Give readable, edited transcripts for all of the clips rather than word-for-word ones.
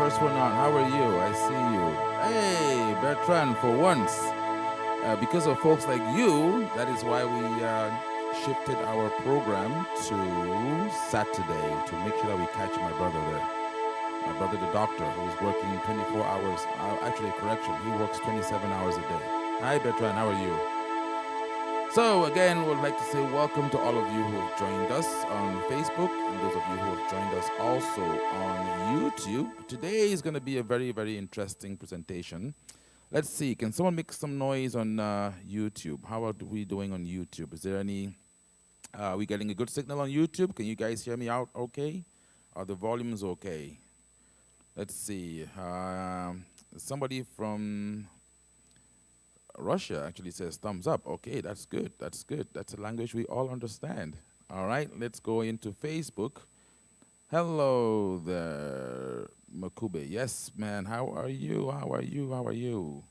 first one on. How are you? I see you. Hey, Bertrand, for once. Because of folks like you, that is why we shifted our program to Saturday to make sure that we catch my brother there. My brother, the doctor, who is working 24 hours. Actually, correction, he works 27 hours a day. Hi, Bertrand, how are you? So again, we'd like to say welcome to all of you who have joined us on Facebook and those of you who have joined us also on YouTube. Today is going to be a very, very interesting presentation. Let's see, can someone make some noise on YouTube? How are we doing on YouTube? Is there any, are we getting a good signal on YouTube? Can you guys hear me out okay? Are the volumes okay? Let's see, somebody from Russia actually says thumbs up. Okay, that's good. That's good. That's a language we all understand. All right, let's go into Facebook. Hello there, Makube. Yes, man. How are you? How are you? How are you?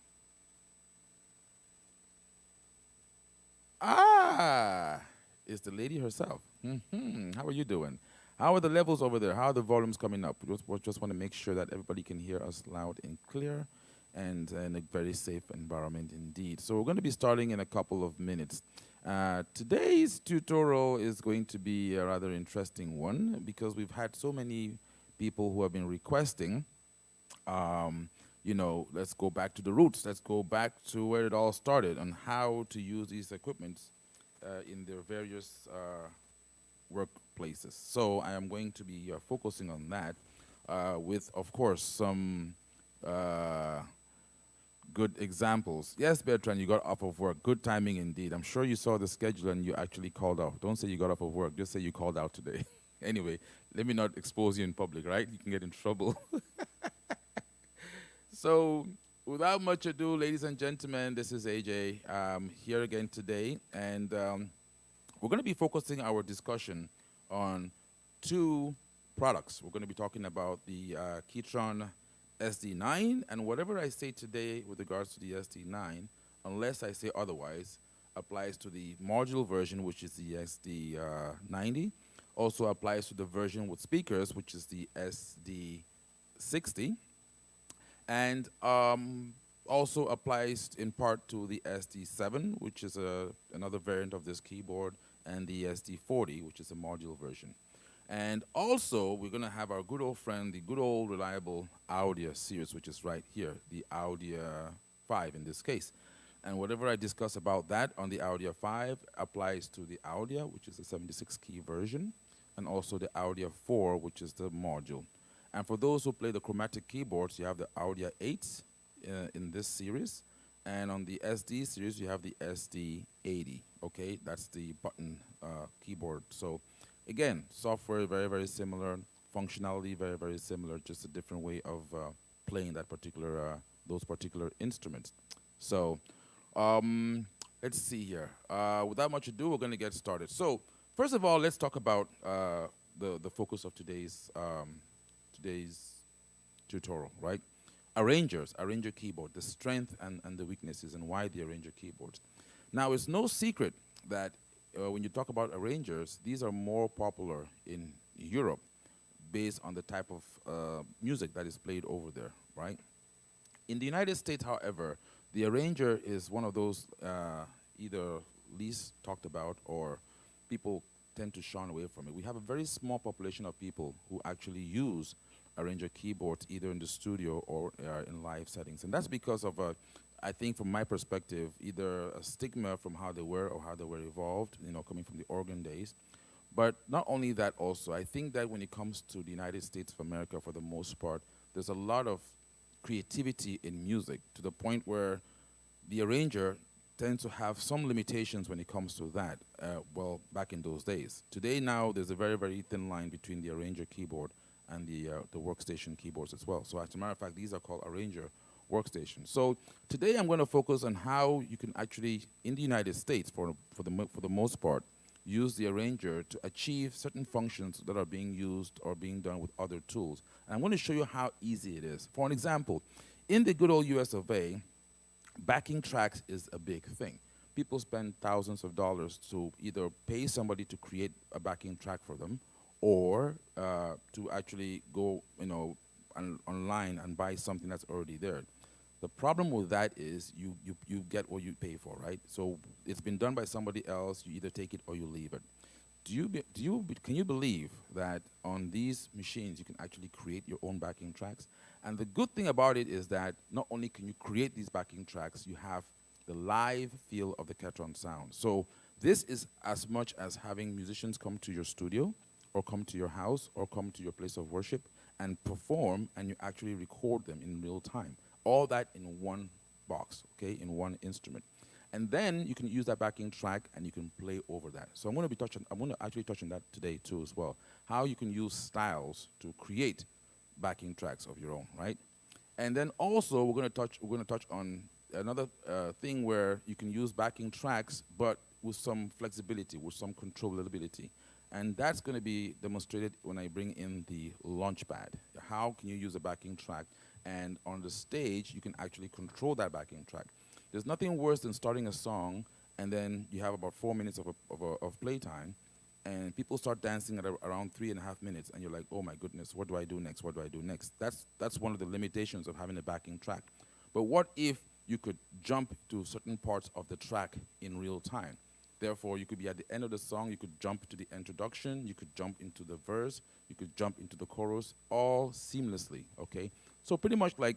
Ah, it's the lady herself. How are you doing? How are the levels over there? How are the volumes coming up? We just want to make sure that everybody can hear us loud and clear and in a very safe environment indeed. So we're going to be starting in a couple of minutes. Today's tutorial is going to be a rather interesting one because we've had so many people who have been requesting, you know, let's go back to the roots. Let's go back to where it all started on how to use these equipments in their various workplaces. So I am going to be focusing on that with, of course, some good examples. Yes, Bertrand, you got off of work. Good timing indeed. I'm sure you saw the schedule and you actually called out. Don't say you got off of work. Just say you called out today. Anyway, let me not expose you in public, right? You can get in trouble. So, without much ado, ladies and gentlemen, this is AJ here again today. And we're going to be focusing our discussion on two products. We're going to be talking about the KETRON SD9, and whatever I say today with regards to the SD9, unless I say otherwise, applies to the module version, which is the SD90, also applies to the version with speakers, which is the SD60, and also applies in part to the SD7, which is another variant of this keyboard, and the SD40, which is a module version. And also, we're going to have our good old friend, the good old reliable Audya series, which is right here, the Audya 5 in this case. And whatever I discuss about that on the Audya 5 applies to the Audya, which is a 76-key version, and also the Audya 4, which is the module. And for those who play the chromatic keyboards, you have the Audya 8 in this series. And on the SD series, you have the SD80, okay? That's the button keyboard. So again, software very, very similar, functionality very, very similar, just a different way of playing that particular, those particular instruments. So let's see here. Without much ado, we're going to get started. So first of all, let's talk about the focus of today's tutorial, right? Arrangers, arranger keyboard, the strength and the weaknesses, and why the arranger keyboards. Now, it's no secret that when you talk about arrangers, these are more popular in Europe based on the type of music that is played over there, right? In the United States, however, the arranger is one of those either least talked about or people tend to shun away from it. We have a very small population of people who actually use arranger keyboards either in the studio or in live settings. And that's because of I think from my perspective, either a stigma from how they were or how they were evolved, you know, coming from the organ days. But not only that also, I think that when it comes to the United States of America, for the most part, there's a lot of creativity in music to the point where the arranger tends to have some limitations when it comes to that, well, back in those days. Today now, there's a very, very thin line between the arranger keyboard and the workstation keyboards as well. So as a matter of fact, these are called arranger workstations. So today I'm going to focus on how you can actually, in the United States, for the most part, use the arranger to achieve certain functions that are being used or being done with other tools. And I'm going to show you how easy it is. For an example, in the good old US of A, backing tracks is a big thing. People spend thousands of dollars to either pay somebody to create a backing track for them, or to actually go, you know, online and buy something that's already there. The problem with that is you get what you pay for, right? So it's been done by somebody else. You either take it or you leave it. Can you believe that on these machines you can actually create your own backing tracks? And the good thing about it is that not only can you create these backing tracks, you have the live feel of the KETRON sound. So this is as much as having musicians come to your studio or come to your house or come to your place of worship and perform, and you actually record them in real time. All that in one box, okay, in one instrument. And then you can use that backing track and you can play over that. So I'm going to actually touch on that today too as well. How you can use styles to create backing tracks of your own, right? And then also we're going to touch on another thing where you can use backing tracks, but with some flexibility, with some controllability. And that's going to be demonstrated when I bring in the launchpad. How can you use a backing track? And on the stage, you can actually control that backing track. There's nothing worse than starting a song, and then you have about 4 minutes of playtime, and people start dancing at around 3.5 minutes, and you're like, oh my goodness, what do I do next? What do I do next? That's one of the limitations of having a backing track. But what if you could jump to certain parts of the track in real time? Therefore, you could be at the end of the song, you could jump to the introduction, you could jump into the verse, you could jump into the chorus, all seamlessly, okay? So pretty much like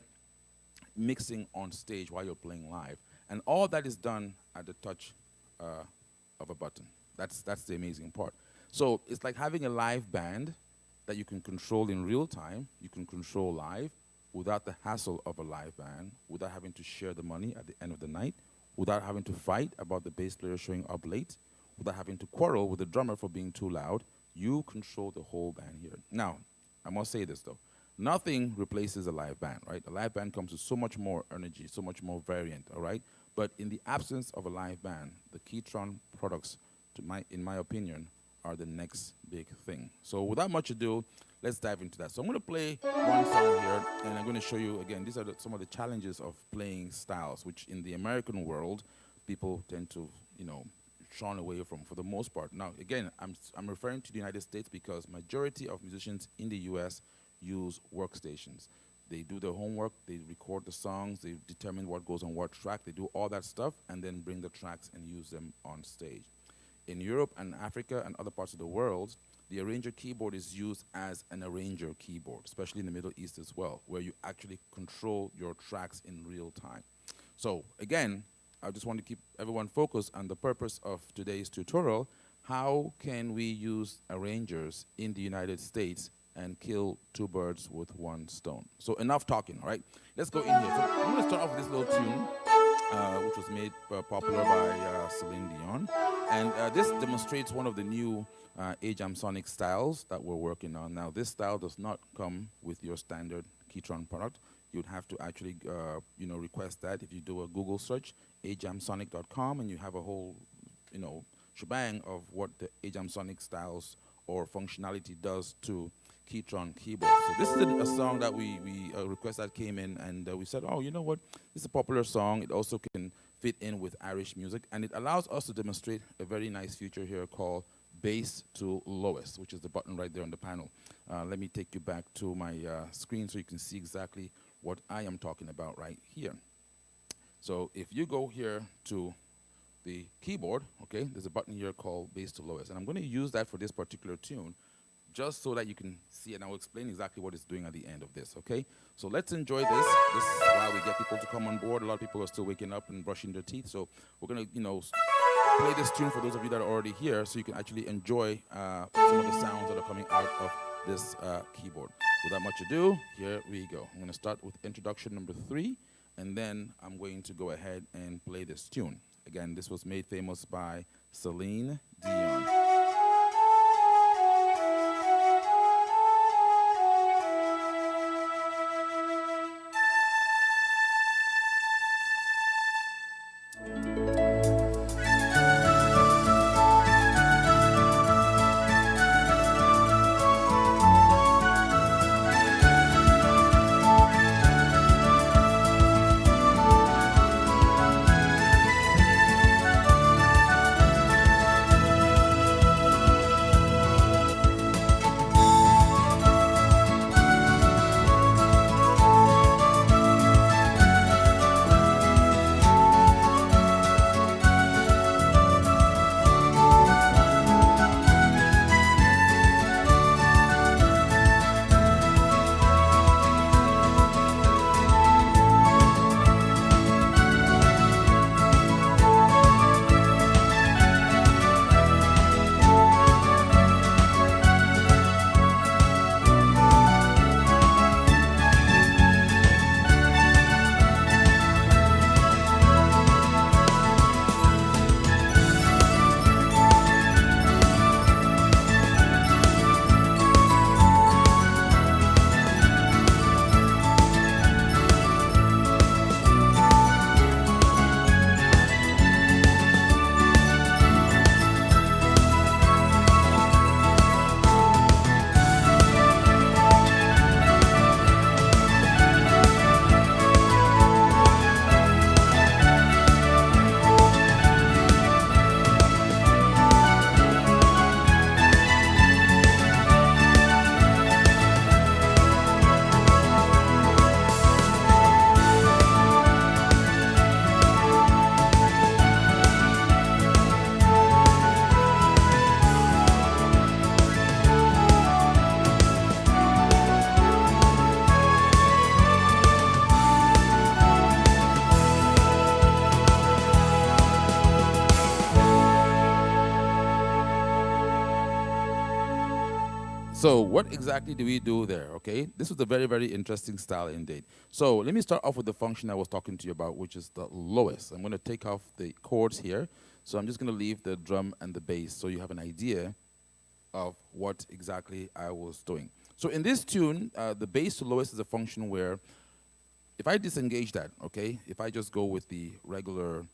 mixing on stage while you're playing live. And all that is done at the touch of a button. That's the amazing part. So it's like having a live band that you can control in real time, you can control live without the hassle of a live band, without having to share the money at the end of the night, without having to fight about the bass player showing up late, without having to quarrel with the drummer for being too loud. You control the whole band here. Now, I must say this though. Nothing replaces a live band, right? A live band comes with so much more energy, so much more variant, all right? But in the absence of a live band, the KETRON products, in my opinion, are the next big thing. So without much ado, let's dive into that. So I'm going to play one song here, and I'm going to show you, again, these are some of the challenges of playing styles, which in the American world, people tend to, shun away from for the most part. Now, again, I'm referring to the United States because majority of musicians in the U.S. use workstations. They do their homework, they record the songs, they determine what goes on what track, they do all that stuff, and then bring the tracks and use them on stage. In Europe and Africa and other parts of the world, the arranger keyboard is used as an arranger keyboard, especially in the Middle East as well, where you actually control your tracks in real time. So again, I just want to keep everyone focused on the purpose of today's tutorial. How can we use arrangers in the United States and kill two birds with one stone? So enough talking, all right? Let's go in here. So I'm going to start off with this little tune, which was made popular by Celine Dion. And this demonstrates one of the new Ajamsonic styles that we're working on. Now, this style does not come with your standard KETRON product. You'd have to actually, request that. If you do a Google search, ajamsonic.com, and you have a whole, shebang of what the Ajamsonic styles or functionality does to KETRON keyboard. So this is a song that we request that came in, and we said, oh, you know what? This is a popular song. It also can fit in with Irish music, and it allows us to demonstrate a very nice feature here called bass to lowest, which is the button right there on the panel. Let me take you back to my screen so you can see exactly what I am talking about right here. So if you go here to the keyboard, okay, there's a button here called bass to lowest, and I'm going to use that for this particular tune just so that you can see, and I'll explain exactly what it's doing at the end of this, okay? So let's enjoy this. This is while we get people to come on board. A lot of people are still waking up and brushing their teeth, so we're going to, play this tune for those of you that are already here so you can actually enjoy some of the sounds that are coming out of this keyboard. Without much ado, here we go. I'm going to start with introduction number 3, and then I'm going to go ahead and play this tune. Again, this was made famous by Celine Dion. So what exactly do we do there, okay? This was a very, very interesting style indeed. So let me start off with the function I was talking to you about, which is the lowest. I'm going to take off the chords here. So I'm just going to leave the drum and the bass so you have an idea of what exactly I was doing. So in this tune, the bass to lowest is a function where if I disengage that, okay, if I just go with the regular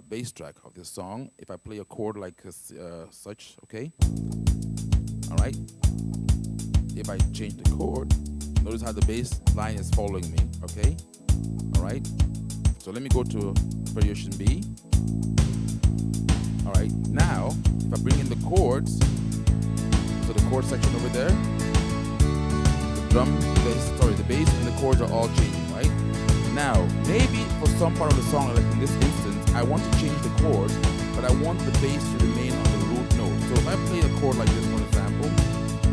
bass track of this song, if I play a chord like such, okay, all right, if I change the chord, notice how the bass line is following me, okay, all right. So let me go to variation B. All right, now if I bring in the chords, so the chord section over there, the bass and the chords are all changing, right? Now, maybe for some part of the song, like in this instance, I want to change the chords, but I want the bass to remain on the root note. So if I play a chord like this, for example,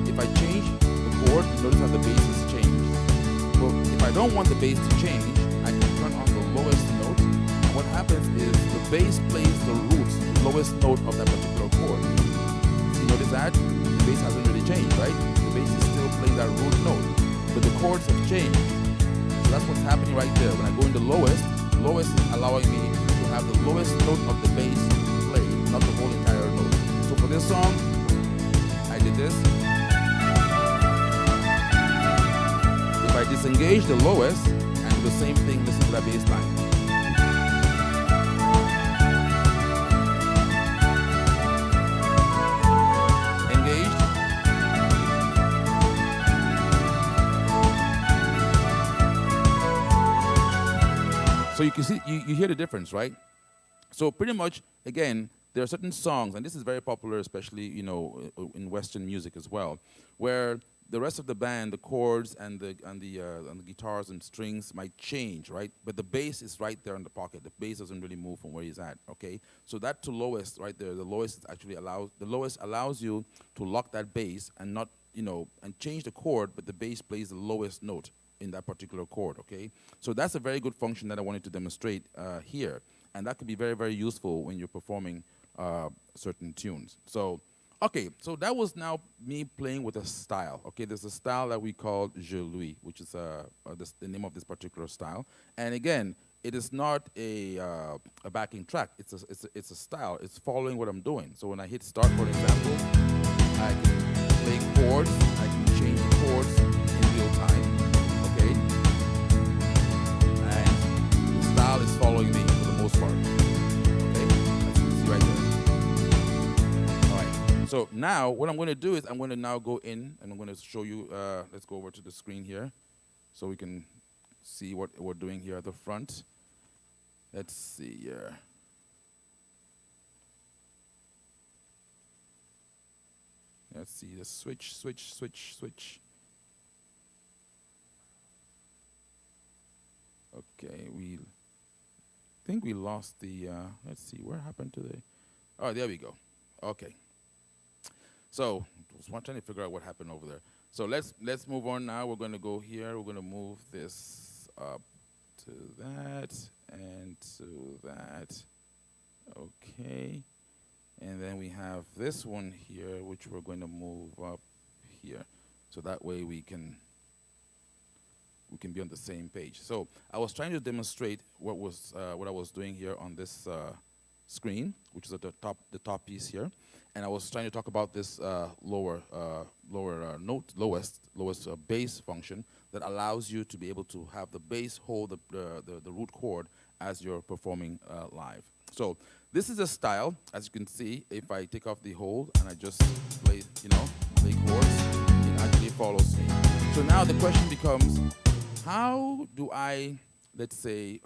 if I change the chord, notice how the bass has changed. Well, if I don't want the bass to change, I can turn on the lowest note. And what happens is the bass plays the root, the lowest note of that particular chord. You notice that? The bass hasn't really changed, right? The bass is still playing that root note, but the chords have changed. So that's what's happening right there. When I go in the lowest is allowing me to have the lowest note of the bass played, not the whole entire note. So for this song, I did this. If I disengage the lowest and do the same thing, listen to that bass line. So you can see, you hear the difference, right? So pretty much, again, there are certain songs, and this is very popular, especially, you know, in Western music as well, where the rest of the band, the chords and the guitars and strings might change, right? But the bass is right there in the pocket. The bass doesn't really move from where he's at, okay? So that to lowest right there, the lowest actually allows you to lock that bass and not, you know, and change the chord, but the bass plays the lowest note in that particular chord, okay? So that's a very good function that I wanted to demonstrate here. And that could be very, very useful when you're performing certain tunes. So, okay, so that was now me playing with a style, okay? There's a style that we call Je Lui, which is the name of this particular style. And again, it is not a backing track. It's a style. It's following what I'm doing. So when I hit start, for example, I can play chords. I can change the chords in real time. And the style is following me for the most part. Okay, as you can see right there. All right. So now what I'm going to do is I'm going to now go in and I'm going to show you. Let's go over to the screen here, so we can see what we're doing here at the front. Let's see here. Let's see the switch. Okay, we think we lost the, let's see, where happened to the, oh, there we go. Okay. So, I was trying to figure out what happened over there. So let's move on now. We're going to go here. We're going to move this up to that and to that. Okay. And then we have this one here, which we're going to move up here. So that way we can be on the same page. So I was trying to demonstrate what I was doing here on this screen, which is at the top piece here, and I was trying to talk about this lowest bass function that allows you to be able to have the bass hold the root chord as you're performing live. So this is a style, as you can see. If I take off the hold and I just play chords, it actually follows me. So now the question becomes, how do I, let's say,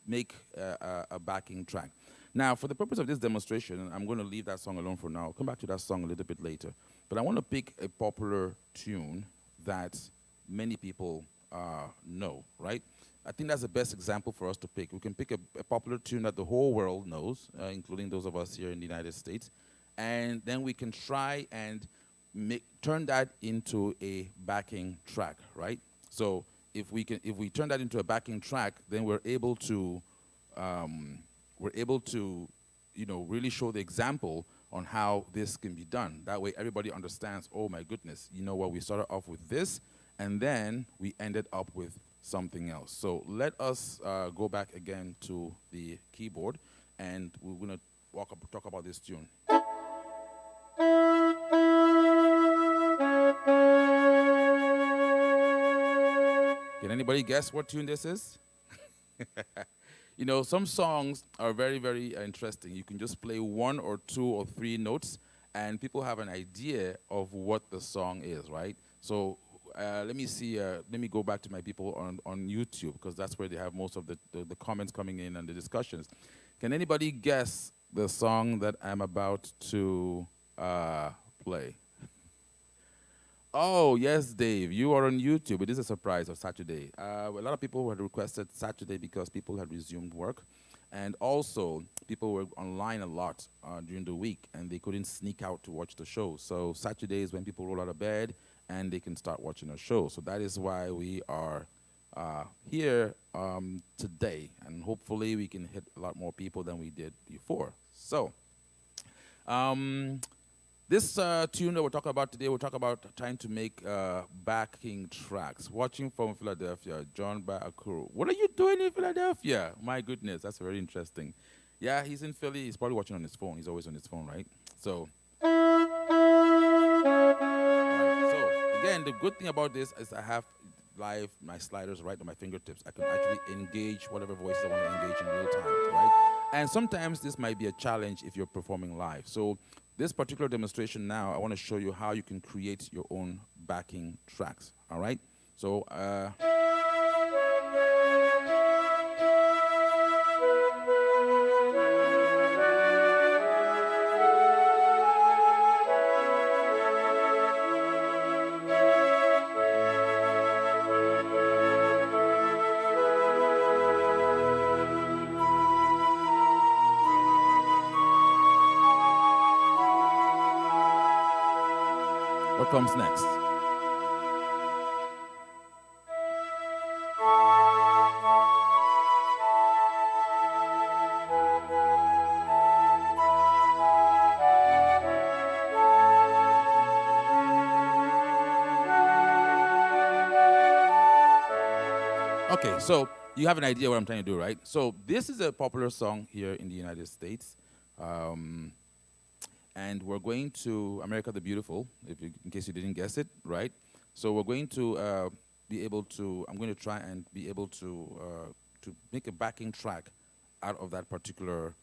make a backing track? Now, for the purpose of this demonstration, I'm going to leave that song alone for now. I'll come back to that song a little bit later. But I want to pick a popular tune that many people know, right? I think that's the best example for us to pick. We can pick a popular tune that the whole world knows, including those of us here in the United States. And then we can try and turn that into a backing track, right? So if we turn that into a backing track, then we're able to really show the example on how this can be done. That way everybody understands, oh my goodness, you know what, we started off with this, and then we ended up with something else. So let us go back again to the keyboard, and we're going to talk about this tune. Can anybody guess what tune this is? You know, some songs are very, very interesting. You can just play one or two or three notes, and people have an idea of what the song is, right? So let me see. Let me go back to my people on YouTube, because that's where they have most of the comments coming in and the discussions. Can anybody guess the song that I'm about to play? Oh, yes, Dave, you are on YouTube. It is a surprise of Saturday. A lot of people had requested Saturday because people had resumed work. And also, people were online a lot during the week, and they couldn't sneak out to watch the show. So Saturday is when people roll out of bed, and they can start watching a show. So that is why we are here today. And hopefully, we can hit a lot more people than we did before. So, this tune that we're talking about today, we'll talk about trying to make backing tracks. Watching from Philadelphia, John Baakuru. What are you doing in Philadelphia? My goodness, that's very interesting. Yeah, he's in Philly. He's probably watching on his phone. He's always on his phone, right? So, all right, so again, the good thing about this is I have live my sliders right on my fingertips. I can actually engage whatever voices I want to engage in real time, right? And sometimes this might be a challenge if you're performing live. So this particular demonstration now, I want to show you how you can create your own backing tracks, all right? So, what comes next? Okay, so you have an idea what I'm trying to do, right? So this is a popular song here in the United States. And we're going to America the Beautiful, in case you didn't guess it, right? So we're going to be able to, I'm going to try and be able to make a backing track out of that particular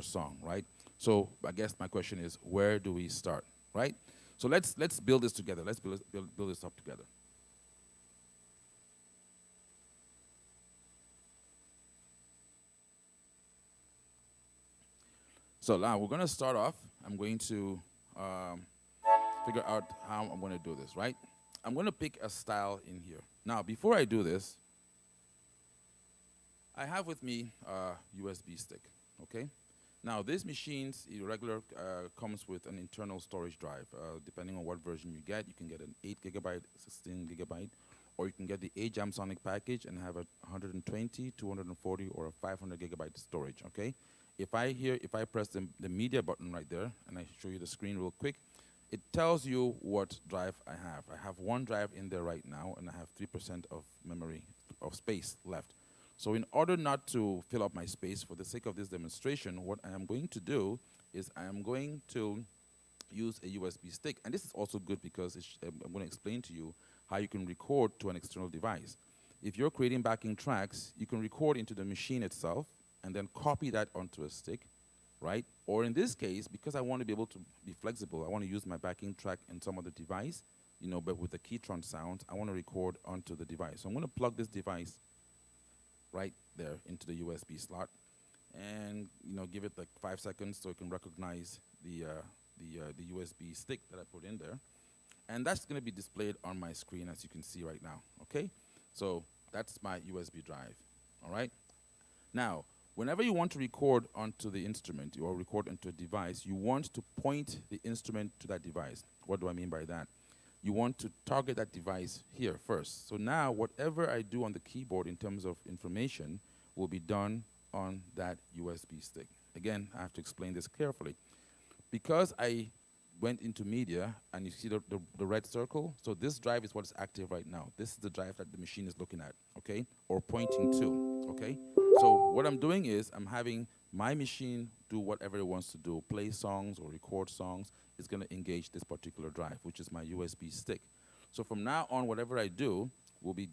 song, right? So I guess my question is, where do we start, right? So let's build this together. Let's build this up together. So now we're going to start off. I'm going to figure out how I'm going to do this, right? I'm going to pick a style in here. Now, before I do this, I have with me a USB stick, okay? Now, these machines, regular, comes with an internal storage drive. Depending on what version you get an 8 gigabyte, 16 gigabyte, or you can get the Ajamsonic package and have a 120, 240, or a 500 gigabyte storage, okay? If I press the media button right there, and I show you the screen real quick, it tells you what drive I have. I have one drive in there right now, and I have 3% of memory, of space left. So in order not to fill up my space, for the sake of this demonstration, what I am going to do is I am going to use a USB stick. And this is also good because I'm going to explain to you how you can record to an external device. If you're creating backing tracks, you can record into the machine itself, and then copy that onto a stick, right? Or in this case, because I want to be able to be flexible, I want to use my backing track in some other device, you know, but with the KETRON sound, I want to record onto the device. So I'm going to plug this device right there into the USB slot, and you know, give it like 5 seconds so it can recognize the USB stick that I put in there, and that's going to be displayed on my screen as you can see right now. Okay, so that's my USB drive. All right, now, whenever you want to record onto the instrument or record onto a device, you want to point the instrument to that device. What do I mean by that? You want to target that device here first. So now, whatever I do on the keyboard in terms of information will be done on that USB stick. Again, I have to explain this carefully. because I went into media, and you see the red circle, so this drive is what's active right now. This is the drive that the machine is looking at, okay, or pointing to, okay? So what I'm doing is I'm having my machine do whatever it wants to do, play songs or record songs. It's going to engage this particular drive, which is my USB stick. So from now on, whatever I do will be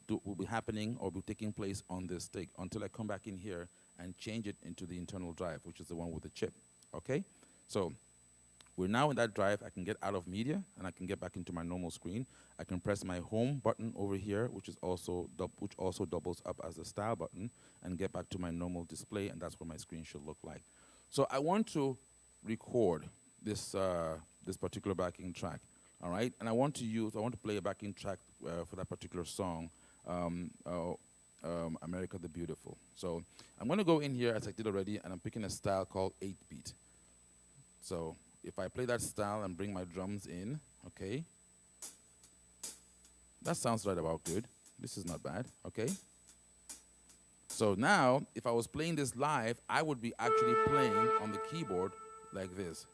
happening or be taking place on this stick until I come back in here and change it into the internal drive, which is the one with the chip, okay? So we're now in that drive. I can get out of media, and I can get back into my normal screen. I can press my home button over here, which also doubles up as a style button, and get back to my normal display, and that's what my screen should look like. So I want to record this this particular backing track, all right? And I want to play a backing track for that particular song, America the Beautiful. So I'm going to go in here, as I did already, and I'm picking a style called 8-beat. So if I play that style and bring my drums in, okay, that sounds right about good. This is not bad, okay? So now, if I was playing this live, I would be actually playing on the keyboard like this.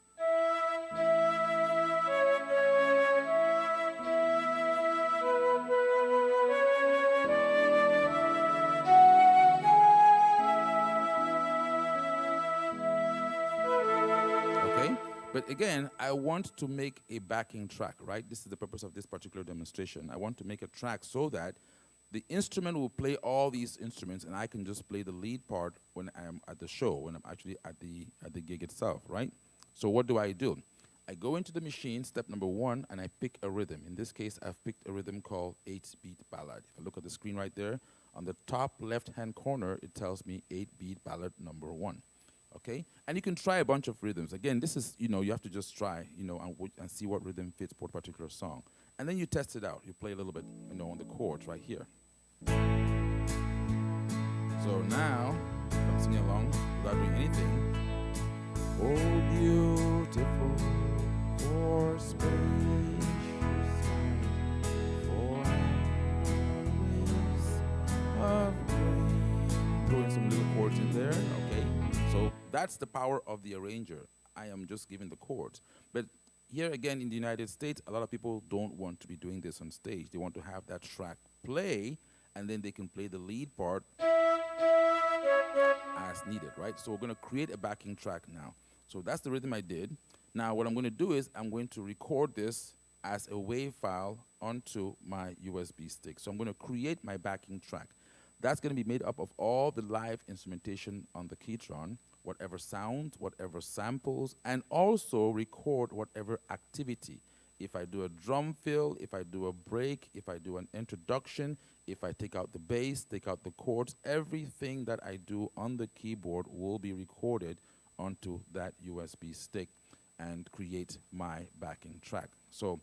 But again, I want to make a backing track, right? This is the purpose of this particular demonstration. I want to make a track so that the instrument will play all these instruments, and I can just play the lead part when I'm at the show, when I'm actually at the gig itself, right? So what do? I go into the machine, step number one, and I pick a rhythm. In this case, I've picked a rhythm called 8-beat ballad. If I look at the screen right there, on the top left-hand corner, it tells me 8-beat ballad number 1. Okay, and you can try a bunch of rhythms. Again, this is, you have to just try, and see what rhythm fits for a particular song. And then you test it out. You play a little bit, on the chords right here. So now, I'm singing along without doing anything. Oh, beautiful, for spacious, for waves of grain. Throwing some little chords in there, okay? So that's the power of the arranger. I am just giving the chords. But here again in the United States, a lot of people don't want to be doing this on stage. They want to have that track play, and then they can play the lead part as needed, right? So we're going to create a backing track now. So that's the rhythm I did. Now what I'm going to do is I'm going to record this as a WAV file onto my USB stick. So I'm going to create my backing track. That's going to be made up of all the live instrumentation on the KETRON, whatever sounds, whatever samples, and also record whatever activity. If I do a drum fill, if I do a break, if I do an introduction, if I take out the bass, take out the chords, everything that I do on the keyboard will be recorded onto that USB stick and create my backing track. So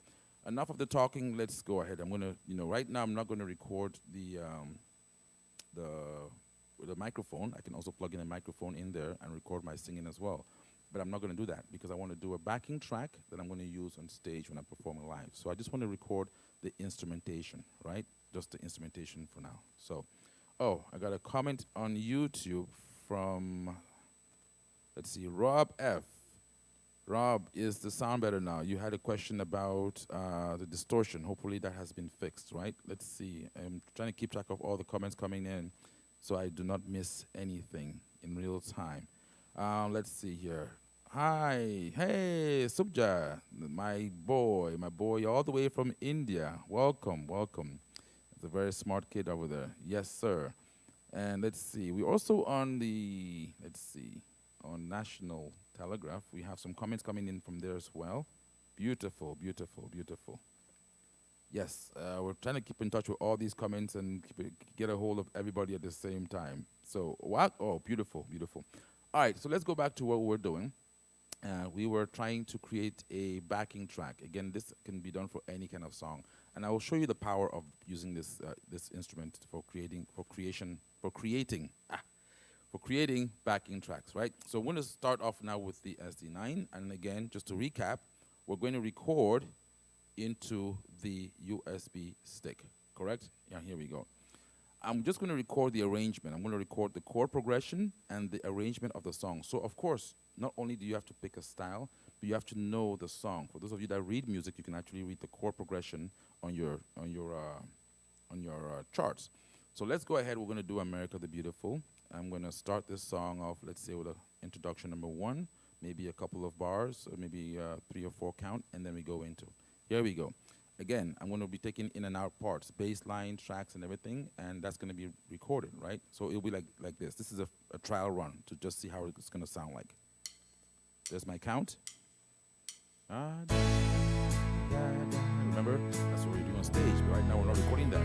enough of the talking, let's go ahead. I'm going to, right now I'm not going to record with a microphone. I can also plug in a microphone in there and record my singing as well. But I'm not going to do that because I want to do a backing track that I'm going to use on stage when I'm performing live. So I just want to record the instrumentation, right? Just the instrumentation for now. So, I got a comment on YouTube from, let's see, Rob F. Rob, is the sound better now? You had a question about the distortion. Hopefully that has been fixed, right? Let's see. I'm trying to keep track of all the comments coming in so I do not miss anything in real time. Let's see here. Hi, hey, Subja, my boy all the way from India. Welcome. It's a very smart kid over there. Yes, sir. And let's see. We're also on on National Telegraph. We have some comments coming in from there as well. Beautiful. Yes, we're trying to keep in touch with all these comments and get a hold of everybody at the same time. So, what? Oh, beautiful. All right, so let's go back to what we're doing. We were trying to create a backing track. Again, this can be done for any kind of song. And I will show you the power of using this instrument for creating backing tracks, right? So we're going to start off now with the SD9. And again, just to recap, we're going to record into the USB stick, correct? Yeah, here we go. I'm just going to record the arrangement. I'm going to record the chord progression and the arrangement of the song. So, of course, not only do you have to pick a style, but you have to know the song. For those of you that read music, you can actually read the chord progression on your charts. So let's go ahead. We're going to do America the Beautiful. I'm going to start this song off, let's say, with an introduction number 1, maybe a couple of bars, or maybe 3 or 4 count, and then we go into. Here we go. Again, I'm going to be taking in and out parts, bass line, tracks, and everything, and that's going to be recorded, right? So it'll be like this. This is a trial run to just see how it's going to sound like. There's my count. Remember, that's what we do on stage, but right now we're not recording that.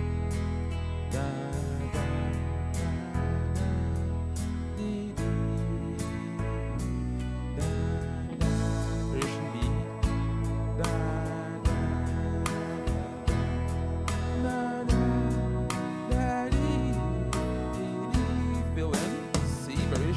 Version B. Fill in. C version.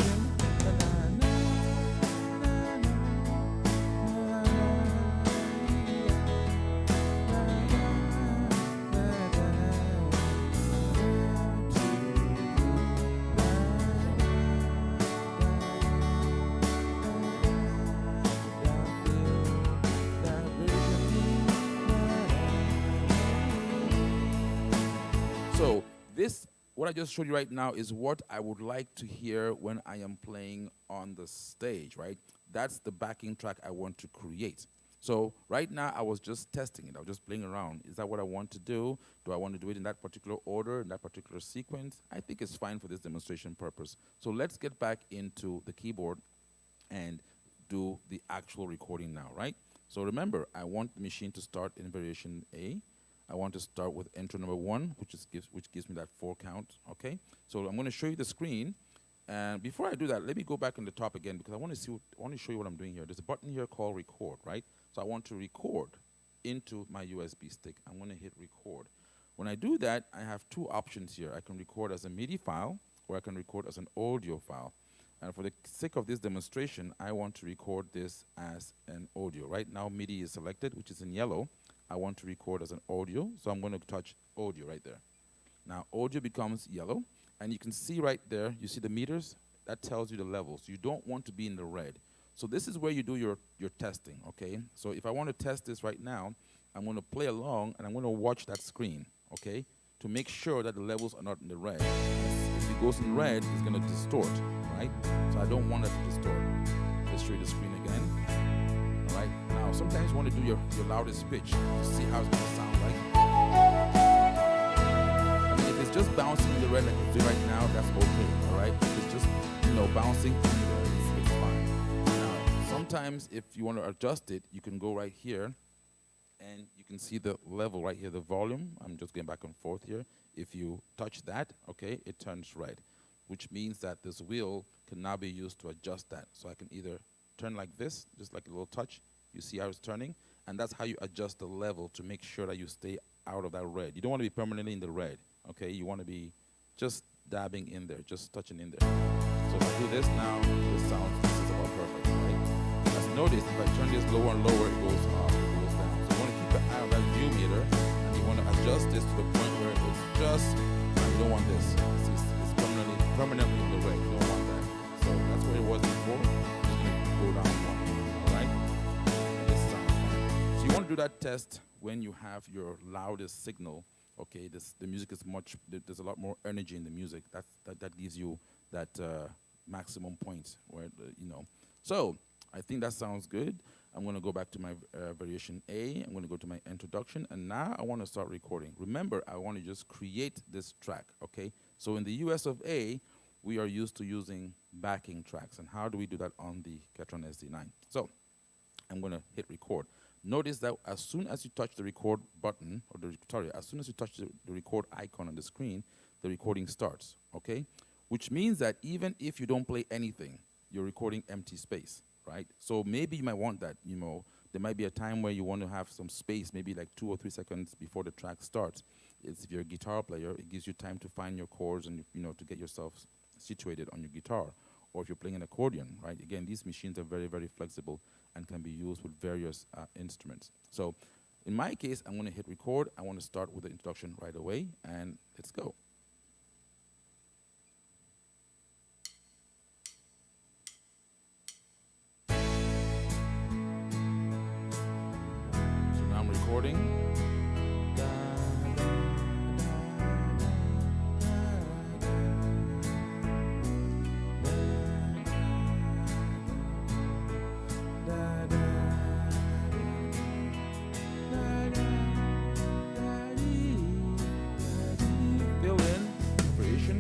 So this, what I just showed you right now, is what I would like to hear when I am playing on the stage, right? That's the backing track I want to create. So right now, I was just testing it. I was just playing around. Is that what I want to do? Do I want to do it in that particular order, in that particular sequence? I think it's fine for this demonstration purpose. So let's get back into the keyboard and do the actual recording now, right? So remember, I want the machine to start in variation A. I want to start with intro number 1, which gives me that 4 count, okay? So I'm going to show you the screen. And before I do that, let me go back on the top again, because I want to show you what I'm doing here. There's a button here called record, right? So I want to record into my USB stick. I'm going to hit record. When I do that, I have 2 options here. I can record as a MIDI file, or I can record as an audio file. And for the sake of this demonstration, I want to record this as an audio. Right now, MIDI is selected, which is in yellow. I want to record as an audio, so I'm going to touch audio right there. Now, audio becomes yellow, and you can see right there, you see the meters? That tells you the levels. You don't want to be in the red. So this is where you do your testing, okay? So if I want to test this right now, I'm going to play along, and I'm going to watch that screen, okay, to make sure that the levels are not in the red. If it goes in red, it's going to distort, right? So I don't want it to distort. Let's show you the screen again. All right, now sometimes you want to do your loudest pitch to see how it's going to sound like. I mean, if it's just bouncing in the red like it's doing right now, that's okay, all right? If it's just, bouncing anywhere, it's fine. Now, sometimes if you want to adjust it, you can go right here, and you can see the level right here, the volume. I'm just going back and forth here. If you touch that, okay, it turns red, which means that this wheel can now be used to adjust that. So I can either turn like this, just like a little touch. You see how it's turning? And that's how you adjust the level to make sure that you stay out of that red. You don't want to be permanently in the red, okay? You want to be just dabbing in there, just touching in there. So if I do this now, this is about perfect, right? As notice, if I turn this lower and lower, it goes up, it goes down. So you want to keep an eye on that view meter, and you want to adjust this to the point where it's just, you don't want this. It's permanently in the red. You don't want that. So that's where it was before. I'm just going to go down one, all right? This sounds fine. So you want to do that test when you have your loudest signal. Okay, the music is there's a lot more energy in the music. That gives you that maximum point where, So I think that sounds good. I'm going to go back to my variation A. I'm going to go to my introduction, and now I want to start recording. Remember, I want to just create this track, okay? So in the US of A, we are used to using backing tracks, and how do we do that on the KETRON SD9? So I'm going to hit record. Notice that as soon as you touch the record button, as soon as you touch the record icon on the screen, the recording starts, okay? Which means that even if you don't play anything, you're recording empty space, right? So maybe you might want that, there might be a time where you want to have some space, maybe like 2 or 3 seconds before the track starts. If you're a guitar player, it gives you time to find your chords and, to get yourself situated on your guitar. Or if you're playing an accordion, right? Again, these machines are very, very flexible and can be used with various instruments. So in my case, I'm going to hit record. I want to start with the introduction right away, and let's go. recording. Da, da, da, da, da, fill in variation.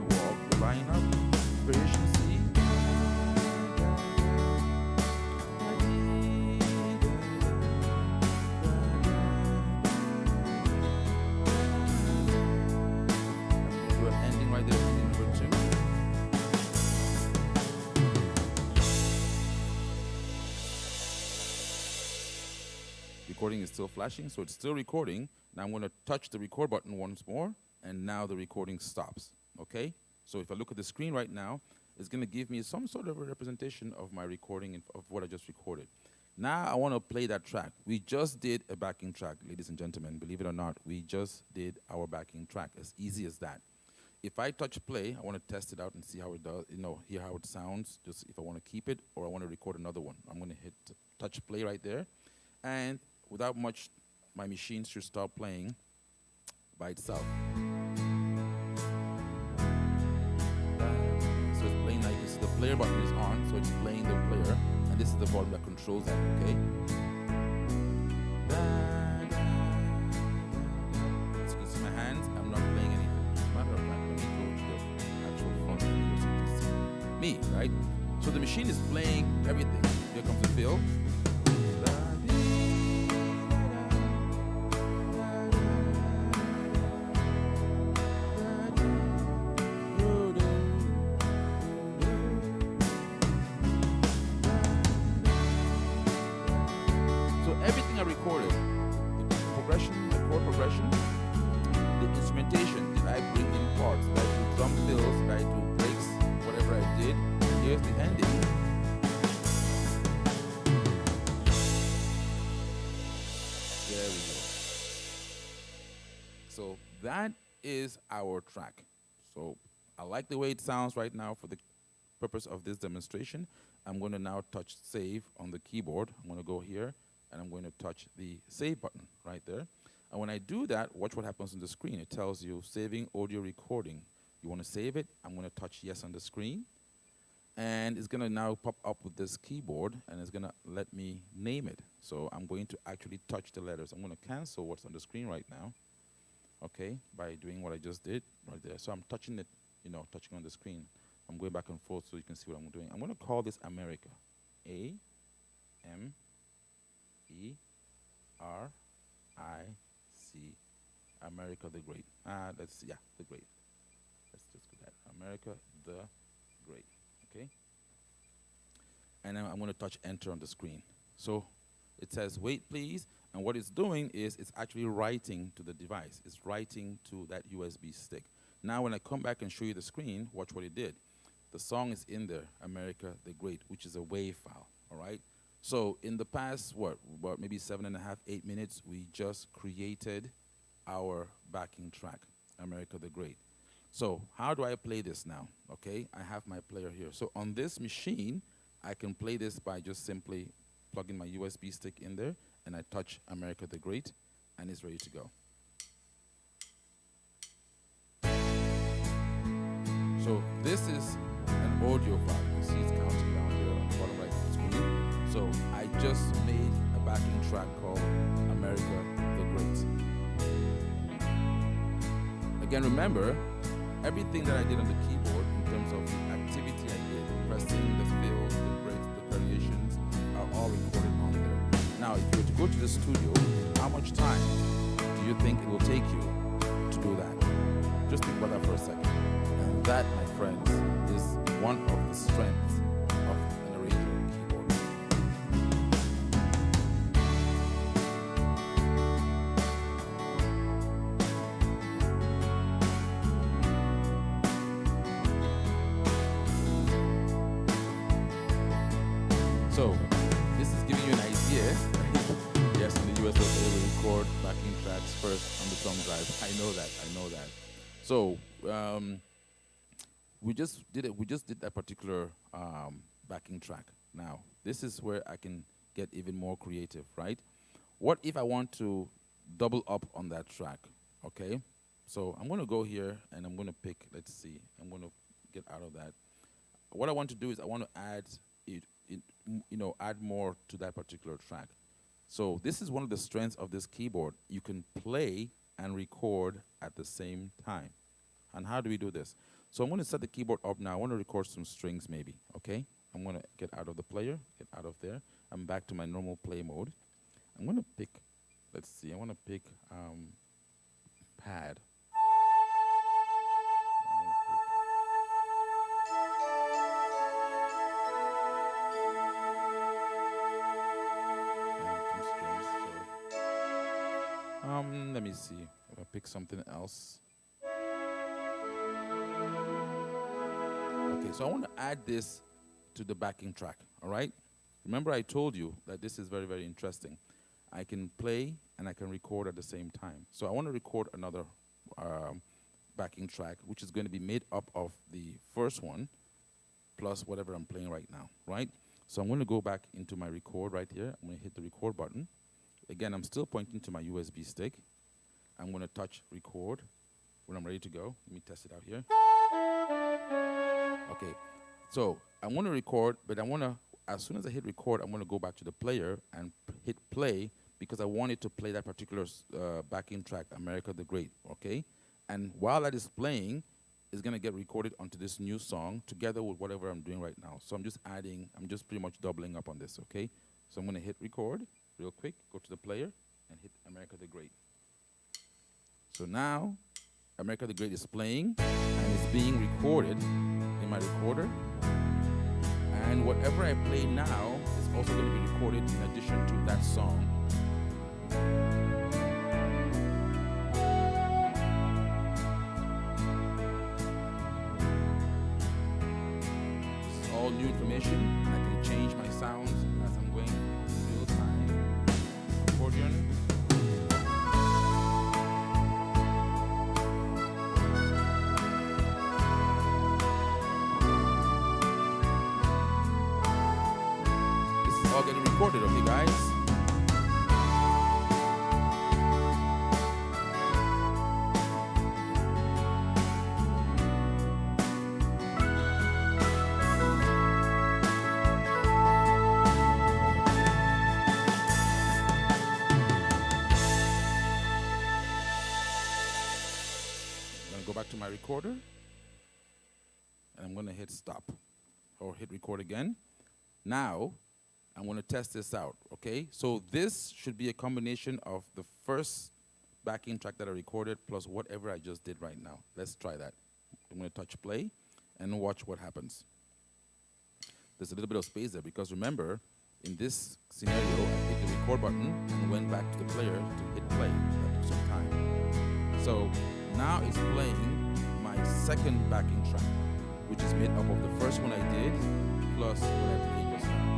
Walk the line up, variation C. We're ending right there, ending number 2. Recording is still flashing, so it's still recording. Now I'm going to touch the record button once more, and now the recording stops, okay? So if I look at the screen right now, it's going to give me some sort of a representation of my recording and of what I just recorded. Now I want to play that track. We just did a backing track, ladies and gentlemen. Believe it or not, we just did our backing track. As easy as that. If I touch play, I want to test it out and see how it does, hear how it sounds, just if I want to keep it or I want to record another one. I'm going to hit touch play right there. And without much, my machine should start playing by itself. So it's playing now. You can see the player button is on, so it's playing the player. And this is the volume that controls that, okay? As you can see my hands, I'm not playing anything. As a matter of fact, let me go to the actual front here so you can see me, right? So the machine is playing everything. Here comes the fill. Everything I recorded, the progression, the chord progression, the instrumentation, did I bring in parts, did I do drum fills, did I do breaks, whatever I did, here's the ending. There we go. So that is our track. So I like the way it sounds right now for the purpose of this demonstration. I'm going to now touch save on the keyboard. I'm going to go here. And I'm going to touch the save button right there. And when I do that, watch what happens on the screen. It tells you saving audio recording. You want to save it? I'm going to touch yes on the screen. And it's going to now pop up with this keyboard, and it's going to let me name it. So I'm going to actually touch the letters. I'm going to cancel what's on the screen right now, okay, by doing what I just did right there. So I'm touching it, touching on the screen. I'm going back and forth so you can see what I'm doing. I'm going to call this America. A-M E-R-I-C, America the Great. The Great. Let's just do that. America the Great, okay? And then I'm going to touch enter on the screen. So it says, wait, please. And what it's doing is it's actually writing to the device. It's writing to that USB stick. Now when I come back and show you the screen, watch what it did. The song is in there, America the Great, which is a WAV file, all right? So in the past, maybe 7.5, 8 minutes, we just created our backing track, America the Great. So how do I play this now? Okay, I have my player here. So on this machine, I can play this by just simply plugging my USB stick in there, and I touch America the Great, and it's ready to go. So this is an audio file. You can see it's counting down here on the bottom right of the screen. So I just made a backing track called America the Great. Again, remember, everything that I did on the keyboard in terms of the activity I did, pressing, the fills, the breaks, the variations, are all recorded on there. Now, if you were to go to the studio, how much time do you think it will take you to do that? Just think about that for a second. And that, my friends, is one of the strengths of an arranger keyboard. So, this is giving you an idea. Yes, in the US, they will record backing tracks first on the thumb drive. I know that. So we just did it. We just did that particular backing track. Now this is where I can get even more creative, right? What if I want to double up on that track? Okay, so I'm going to go here and I'm going to pick. Let's see. I'm going to get out of that. What I want to do is I want to add add more to that particular track. So this is one of the strengths of this keyboard. You can play and record at the same time. And how do we do this? So I'm going to set the keyboard up now. I want to record some strings maybe, okay? I'm going to get out of the player, get out of there. I'm back to my normal play mode. I'm going to pick, let's see, I want to pick pad. Let me see if I pick something else. Okay, so I want to add this to the backing track, all right? Remember I told you that this is very, very interesting. I can play and I can record at the same time. So I want to record another backing track, which is going to be made up of the first one plus whatever I'm playing right now, right? So I'm going to go back into my record right here. I'm going to hit the record button. Again, I'm still pointing to my USB stick. I'm going to touch record when I'm ready to go. Let me test it out here. Okay, so I want to record, but I want to, as soon as I hit record, I'm going to go back to the player and hit play because I want it to play that particular backing track, America the Great, okay? And while that is playing, it's going to get recorded onto this new song together with whatever I'm doing right now. So I'm just adding, I'm just pretty much doubling up on this, okay? So I'm going to hit record real quick, go to the player, and hit America the Great. So now, America the Great is playing, and it's being recorded in my recorder. And whatever I play now is also going to be recorded in addition to that song. This is all new information. I can change my sounds as I'm going real time. Accordion. All getting recorded, okay, guys? I'm gonna go back to my recorder, and I'm gonna hit stop, or hit record again. Now, I'm going to test this out, okay? So this should be a combination of the first backing track that I recorded plus whatever I just did right now. Let's try that. I'm going to touch play and watch what happens. There's a little bit of space there because remember, in this scenario, I hit the record button and went back to the player to hit play. That took some time. So now it's playing my second backing track, which is made up of the first one I did plus what I played just now.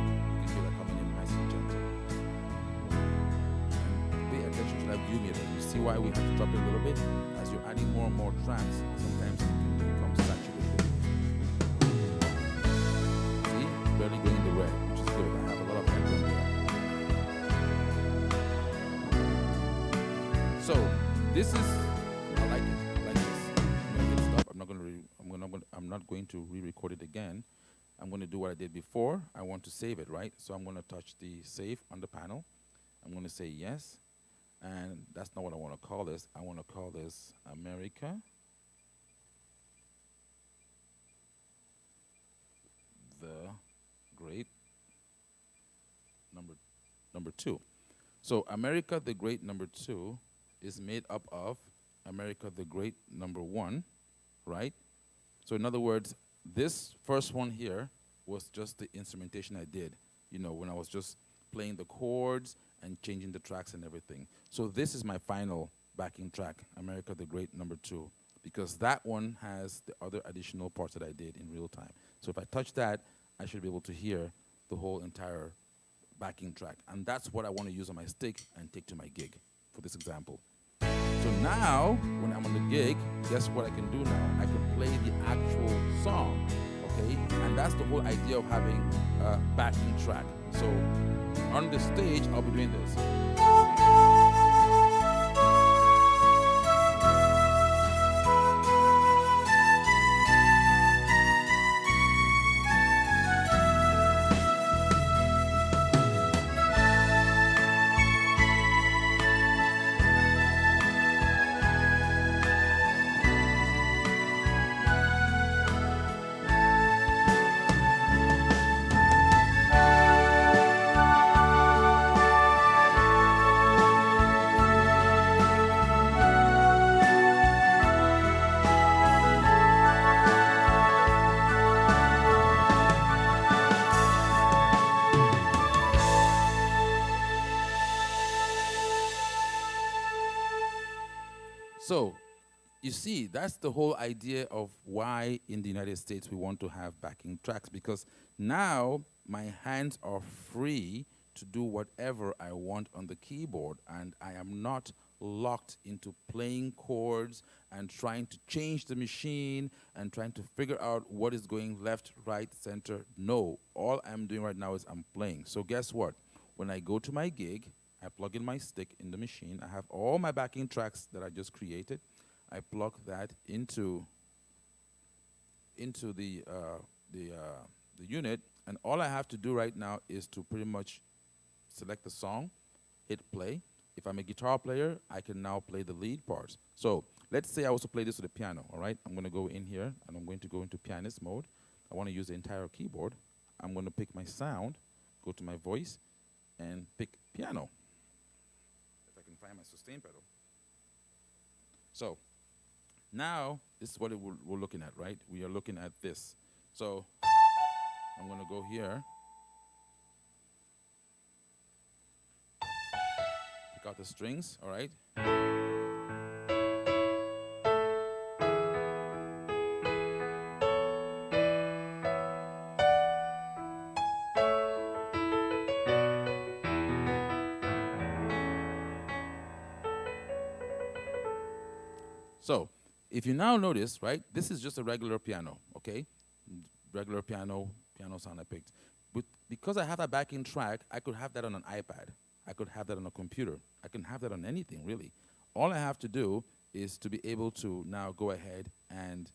That view mirror. You see why we have to drop it a little bit? As you're adding more and more tracks, sometimes it can become saturated. See? Barely going the red, which is good. I have a lot of headroom there. So this is, I like it. I like this. I'm gonna hit stop. I'm not going to re-record it again. I'm going to do what I did before. I want to save it, right? So I'm going to touch the save on the panel. I'm going to say yes. And that's not what I want to call this. I want to call this America the Great number 2. So America the Great number 2 is made up of America the Great number 1, right? So in other words, this first one here was just the instrumentation I did, you know, when I was just playing the chords and changing the tracks and everything. So this is my final backing track, America the Great number 2, because that one has the other additional parts that I did in real time. So if I touch that, I should be able to hear the whole entire backing track. And that's what I want to use on my stick and take to my gig for this example. So Now, when I'm on the gig, guess what I can do now? I can play the actual song, okay? And that's the whole idea of having a backing track. So on the stage, I'll be doing this. So, you see, that's the whole idea of why in the United States we want to have backing tracks, because now my hands are free to do whatever I want on the keyboard, and I am not locked into playing chords and trying to change the machine and trying to figure out what is going left, right, center. No, all I'm doing right now is I'm playing. So guess what? When I go to my gig, I plug in my stick in the machine. I have all my backing tracks that I just created. I plug that into the unit, and all I have to do right now is to pretty much select the song, hit play. If I'm a guitar player, I can now play the lead parts. So let's say I was to play this with the piano, all right? I'm going to go in here, and I'm going to go into pianist mode. I want to use the entire keyboard. I'm going to pick my sound, go to my voice, and pick piano. Find my sustain pedal. So now this is what we're looking at, right? We are looking at this. So I'm going to go here, pick out the strings, all right? So, if you now notice, right, this is just a regular piano, okay? Regular piano sound I picked. But because I have that backing track, I could have that on an iPad. I could have that on a computer. I can have that on anything, really. All I have to do is to be able to now go ahead and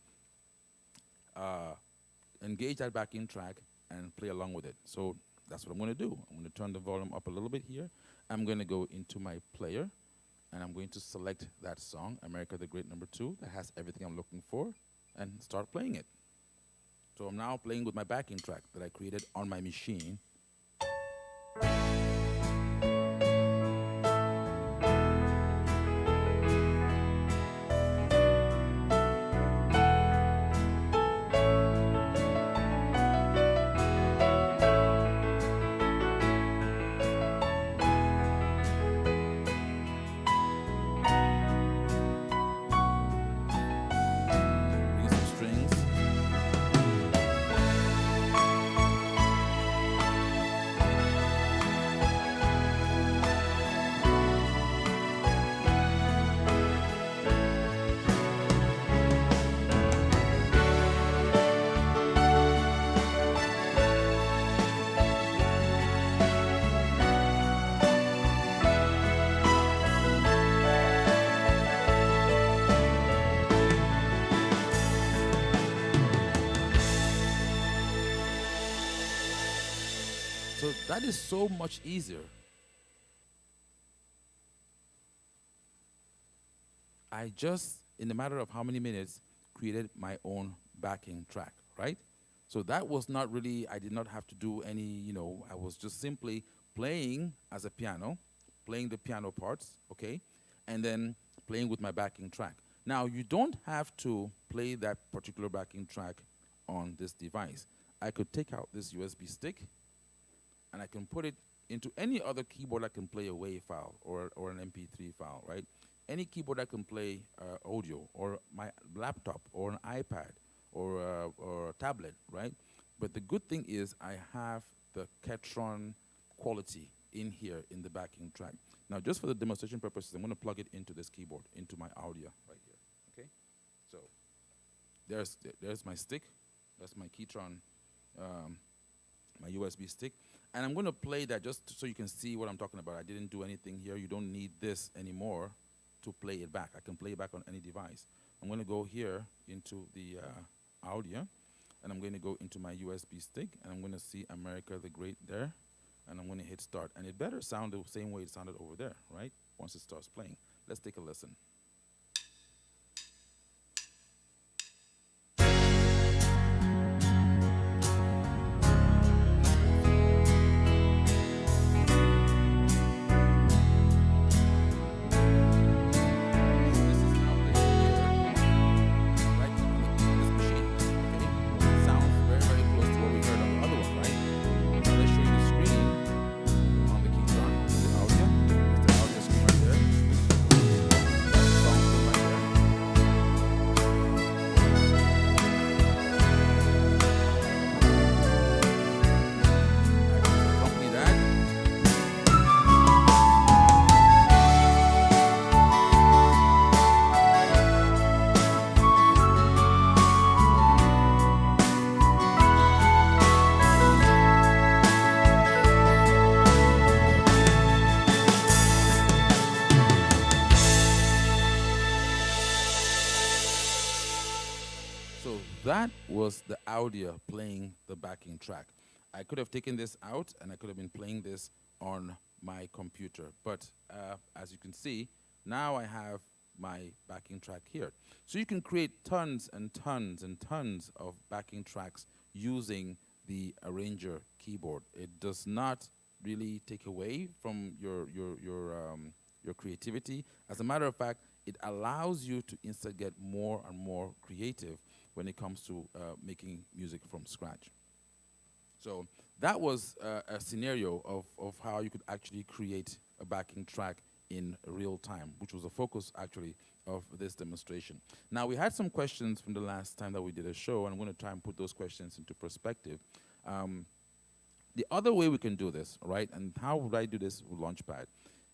engage that backing track and play along with it. So that's what I'm going to do. I'm going to turn the volume up a little bit here. I'm going to go into my player, and I'm going to select that song, America the Great #2, that has everything I'm looking for, and start playing it. So I'm now playing with my backing track that I created on my machine. So that is so much easier. I just, in a matter of how many minutes, created my own backing track, right? So that was not really, I did not have to do any, I was just simply playing as a piano, playing the piano parts, okay? And then playing with my backing track. Now, you don't have to play that particular backing track on this device. I could take out this USB stick, and I can put it into any other keyboard that can play a WAV file or an MP3 file, right? Any keyboard that can play audio, or my laptop, or an iPad, or a tablet, right? But the good thing is I have the KETRON quality in here in the backing track. Now, just for the demonstration purposes, I'm going to plug it into this keyboard, into my Audya right here. Okay? So there's my stick. That's my KETRON, my USB stick. And I'm going to play that just so you can see what I'm talking about. I didn't do anything here. You don't need this anymore to play it back. I can play it back on any device. I'm going to go here into the Audya, and I'm going to go into my USB stick, and I'm going to see America the Great there, and I'm going to hit start. And it better sound the same way it sounded over there, right? Once it starts playing. Let's take a listen. So that was the Audya playing the backing track. I could have taken this out and I could have been playing this on my computer. But as you can see, now I have my backing track here. So you can create tons and tons and tons of backing tracks using the Arranger keyboard. It does not really take away from your creativity. As a matter of fact, it allows you to instead get more and more creative when it comes to making music from scratch. So that was a scenario of how you could actually create a backing track in real time, which was the focus actually of this demonstration. Now, we had some questions from the last time that we did a show, and I'm going to try and put those questions into perspective. The other way we can do this, right, and how would I do this with Launchpad?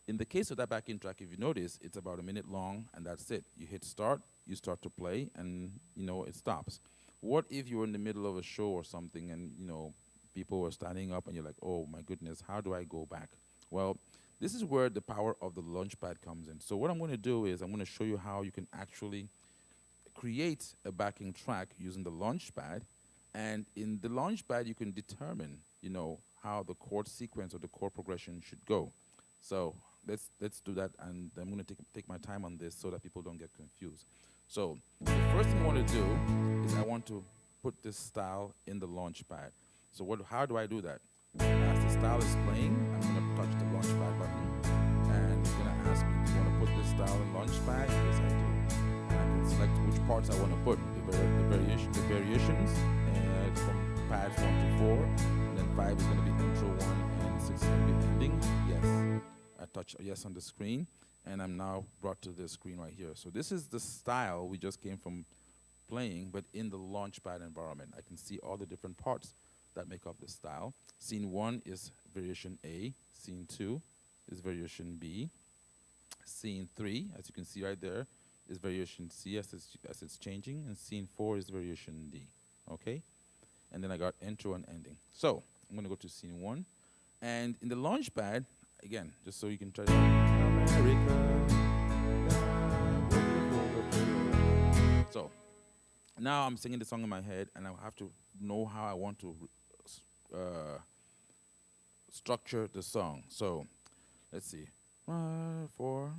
In the case of that backing track, if you notice, it's about a minute long, and that's it. You hit start, you start to play, and it stops. What if you were in the middle of a show or something, and people were standing up, and you're like, oh my goodness, how do I go back? Well, this is where the power of the Launchpad comes in. So what I'm going to do is I'm going to show you how you can actually create a backing track using the Launchpad, and in the Launchpad you can determine, how the chord sequence or the chord progression should go. So let's do that, and I'm going to take my time on this so that people don't get confused. So the first thing I want to do is I want to put this style in the Launchpad. So how do I do that? As the style is playing, I'm going to touch the Launchpad button, and it's going to ask me, do you want to put this style in Launchpad? Yes, I do. And I can select which parts I want to put, the variations, and from pads 1 to 4, and then 5 is going to be intro 1, and 6 is going to be ending. Yes. I touch yes on the screen, and I'm now brought to the screen right here. So this is the style we just came from playing, but in the Launchpad environment. I can see all the different parts that make up the style. Scene 1 is variation A. Scene 2 is variation B. Scene 3, as you can see right there, is variation C as it's changing, and scene 4 is variation D. Okay? And then I got intro and ending. So I'm going to go to scene 1, and in the Launchpad, again, just so you can try to America. So now I'm singing the song in my head, and I have to know how I want to structure the song. So let's see. 4.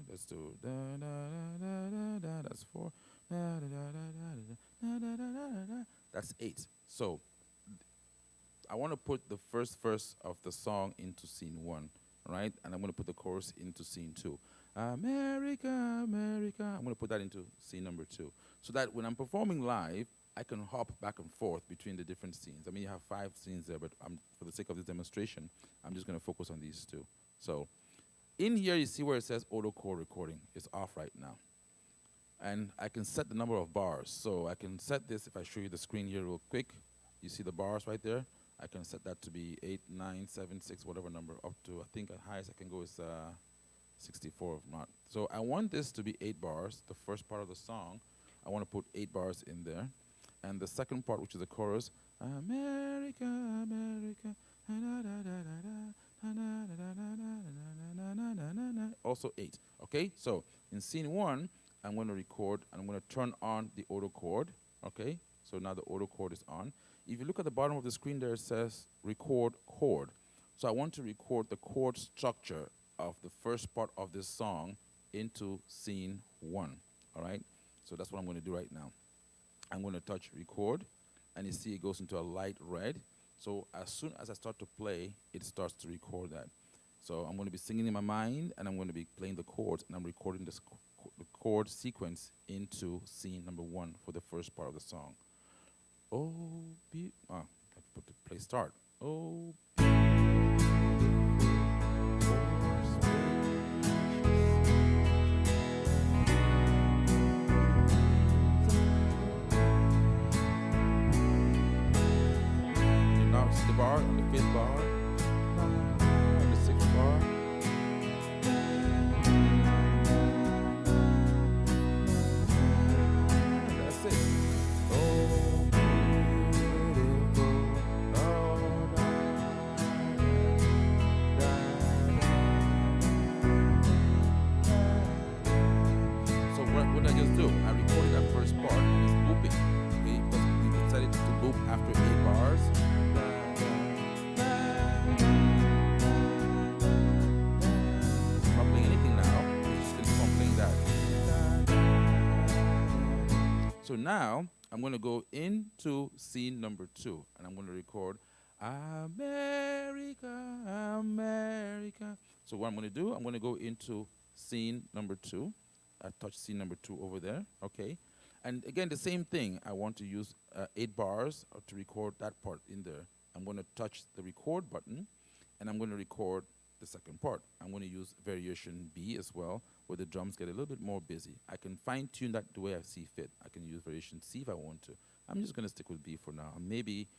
Let's do da da da da da. That's 4. Da da da da da da da. That's 8. So I want to put the first verse of the song into scene 1, right? And I'm going to put the chorus into scene 2. America, America. I'm going to put that into scene number 2. So that when I'm performing live, I can hop back and forth between the different scenes. I mean, you have 5 scenes there, but for the sake of this demonstration, I'm just going to focus on these 2. So in here, you see where it says auto chord recording. It's off right now. And I can set the number of bars. So I can set this, if I show you the screen here real quick. You see the bars right there? I can set that to be 8, 9, 7, 6, whatever number, up to, I think the highest I can go is 64, if not. So I want this to be 8 bars, the first part of the song. I want to put 8 bars in there. And the second part, which is the chorus, America, America, also 8. Okay, so in scene 1, I'm going to record, and I'm going to turn on the auto chord. Okay, so now the auto chord is on. If you look at the bottom of the screen there, it says record chord. So I want to record the chord structure of the first part of this song into scene 1. All right, so that's what I'm going to do right now. I'm going to touch record, and you see it goes into a light red. So as soon as I start to play, it starts to record that. So I'm going to be singing in my mind, and I'm going to be playing the chords, and I'm recording this the chord sequence into scene number 1 for the first part of the song. I put the play start. Oh, the bar on the 5th bar, on the 6th bar. That's it. Oh, beautiful, oh, so what I just do? I recorded that first part, and it's looping. Okay, because you can set it to loop after 8 bars. So now I'm going to go into scene number 2, and I'm going to record America, America. So what I'm going to do, I'm going to go into scene number 2. I touch scene number 2 over there, okay? And again, the same thing. I want to use 8 bars to record that part in there. I'm going to touch the record button, and I'm going to record the second part. I'm going to use variation B as well, where the drums get a little bit more busy. I can fine-tune that the way I see fit. I can use variation C if I want to. I'm just going to stick with B for now, and maybe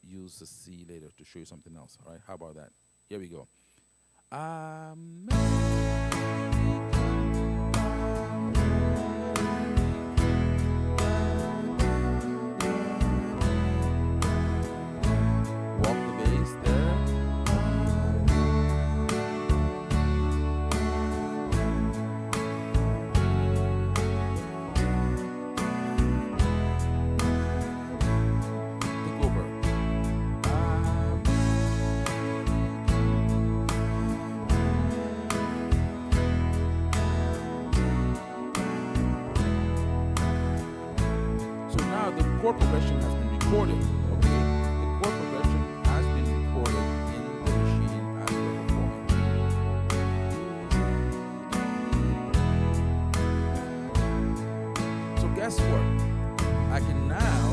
use the C later to show you something else. All right, how about that? Here we go. Walk the bass there. Chord progression has been recorded, okay? The chord progression has been recorded in the machine as we're performing. So guess what? I can now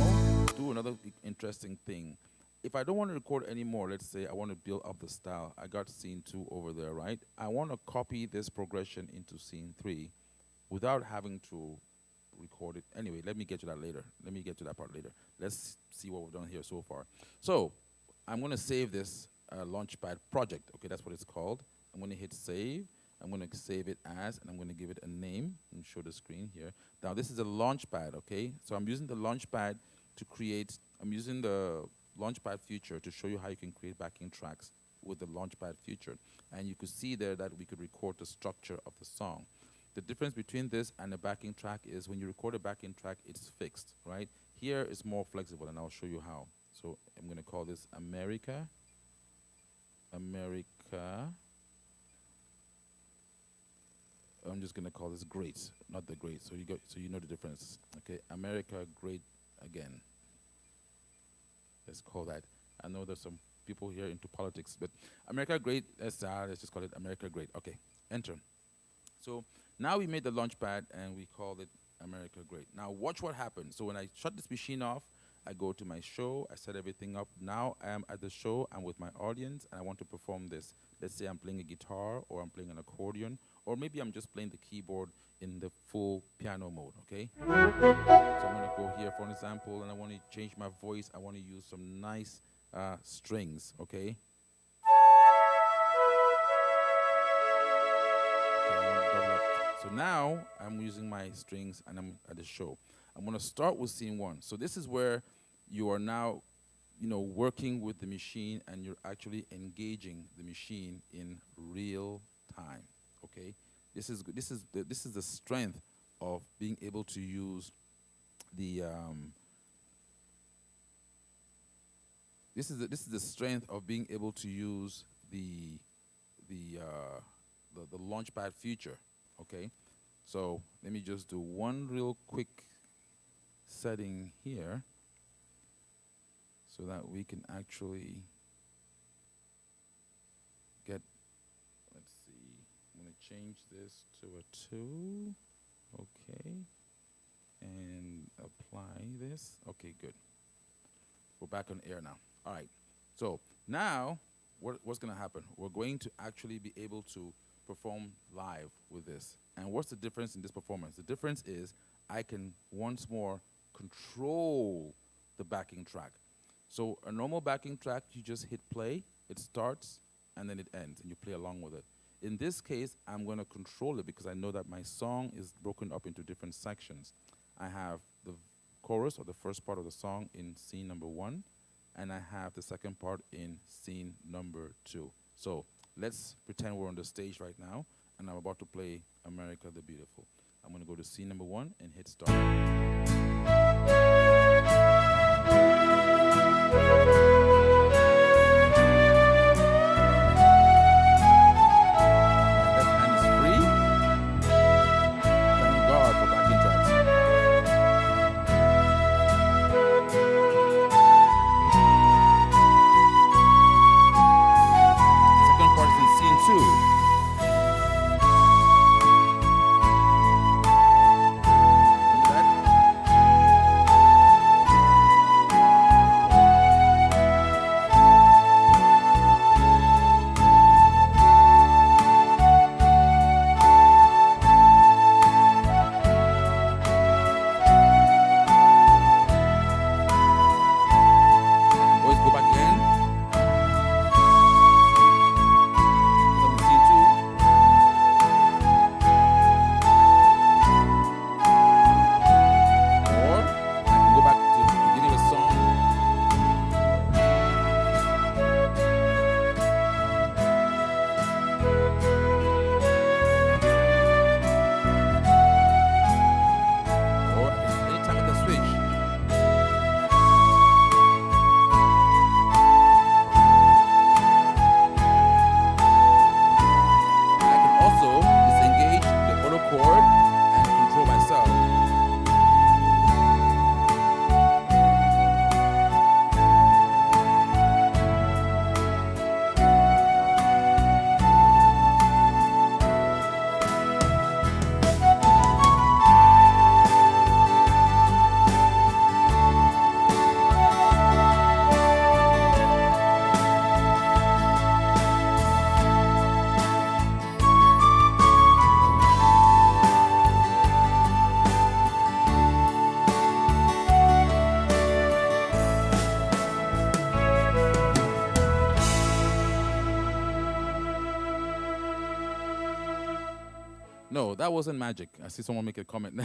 do another interesting thing. If I don't want to record anymore, let's say I want to build up the style. I got scene 2 over there, right? I want to copy this progression into scene 3 without having to record it. Anyway, let me get to that later. Let me get to that part later. Let's see what we've done here so far. So I'm going to save this launchpad project. Okay, that's what it's called. I'm going to hit save. I'm going to save it as, and I'm going to give it a name and show the screen here. Now this is a launchpad, okay? So I'm using the launchpad to create, I'm using the launchpad feature to show you how you can create backing tracks with the launchpad feature. And you could see there that we could record the structure of the song. The difference between this and a backing track is when you record a backing track, it's fixed, right? Here it's more flexible, and I'll show you how. So I'm going to call this America. America. I'm just going to call this great, not the great. So you know the difference. Okay, America great again. Let's call that. I know there's some people here into politics, but America great. Let's just call it America great. Okay, enter. So now we made the launchpad and we called it America Great. Now watch what happens. So when I shut this machine off, I go to my show, I set everything up. Now I am at the show, I'm with my audience, and I want to perform this. Let's say I'm playing a guitar, or I'm playing an accordion, or maybe I'm just playing the keyboard in the full piano mode, okay? So I'm gonna go here for an example, and I want to change my voice. I want to use some nice strings, okay? So now I'm using my strings and I'm at the show. I'm going to start with scene one. So this is where you are now, working with the machine and you're actually engaging the machine in real time. Okay, this is the strength of being able to use the this is the strength of being able to use the the launchpad feature. Okay, so let me just do one real quick setting here so that we can actually get, let's see, I'm going to change this to a 2, okay, and apply this. Okay, good. We're back on air now. All right, so now what's going to happen? We're going to actually be able to perform live with this. And what's the difference in this performance? The difference is I can once more control the backing track. So a normal backing track, you just hit play, it starts, and then it ends, and you play along with it. In this case, I'm going to control it because I know that my song is broken up into different sections. I have the chorus, or the first part of the song, in scene number 1, and I have the second part in scene number 2. So let's pretend we're on the stage right now, and I'm about to play America the Beautiful. I'm going to go to scene number 1 and hit start. No, that wasn't magic. I see someone make a comment.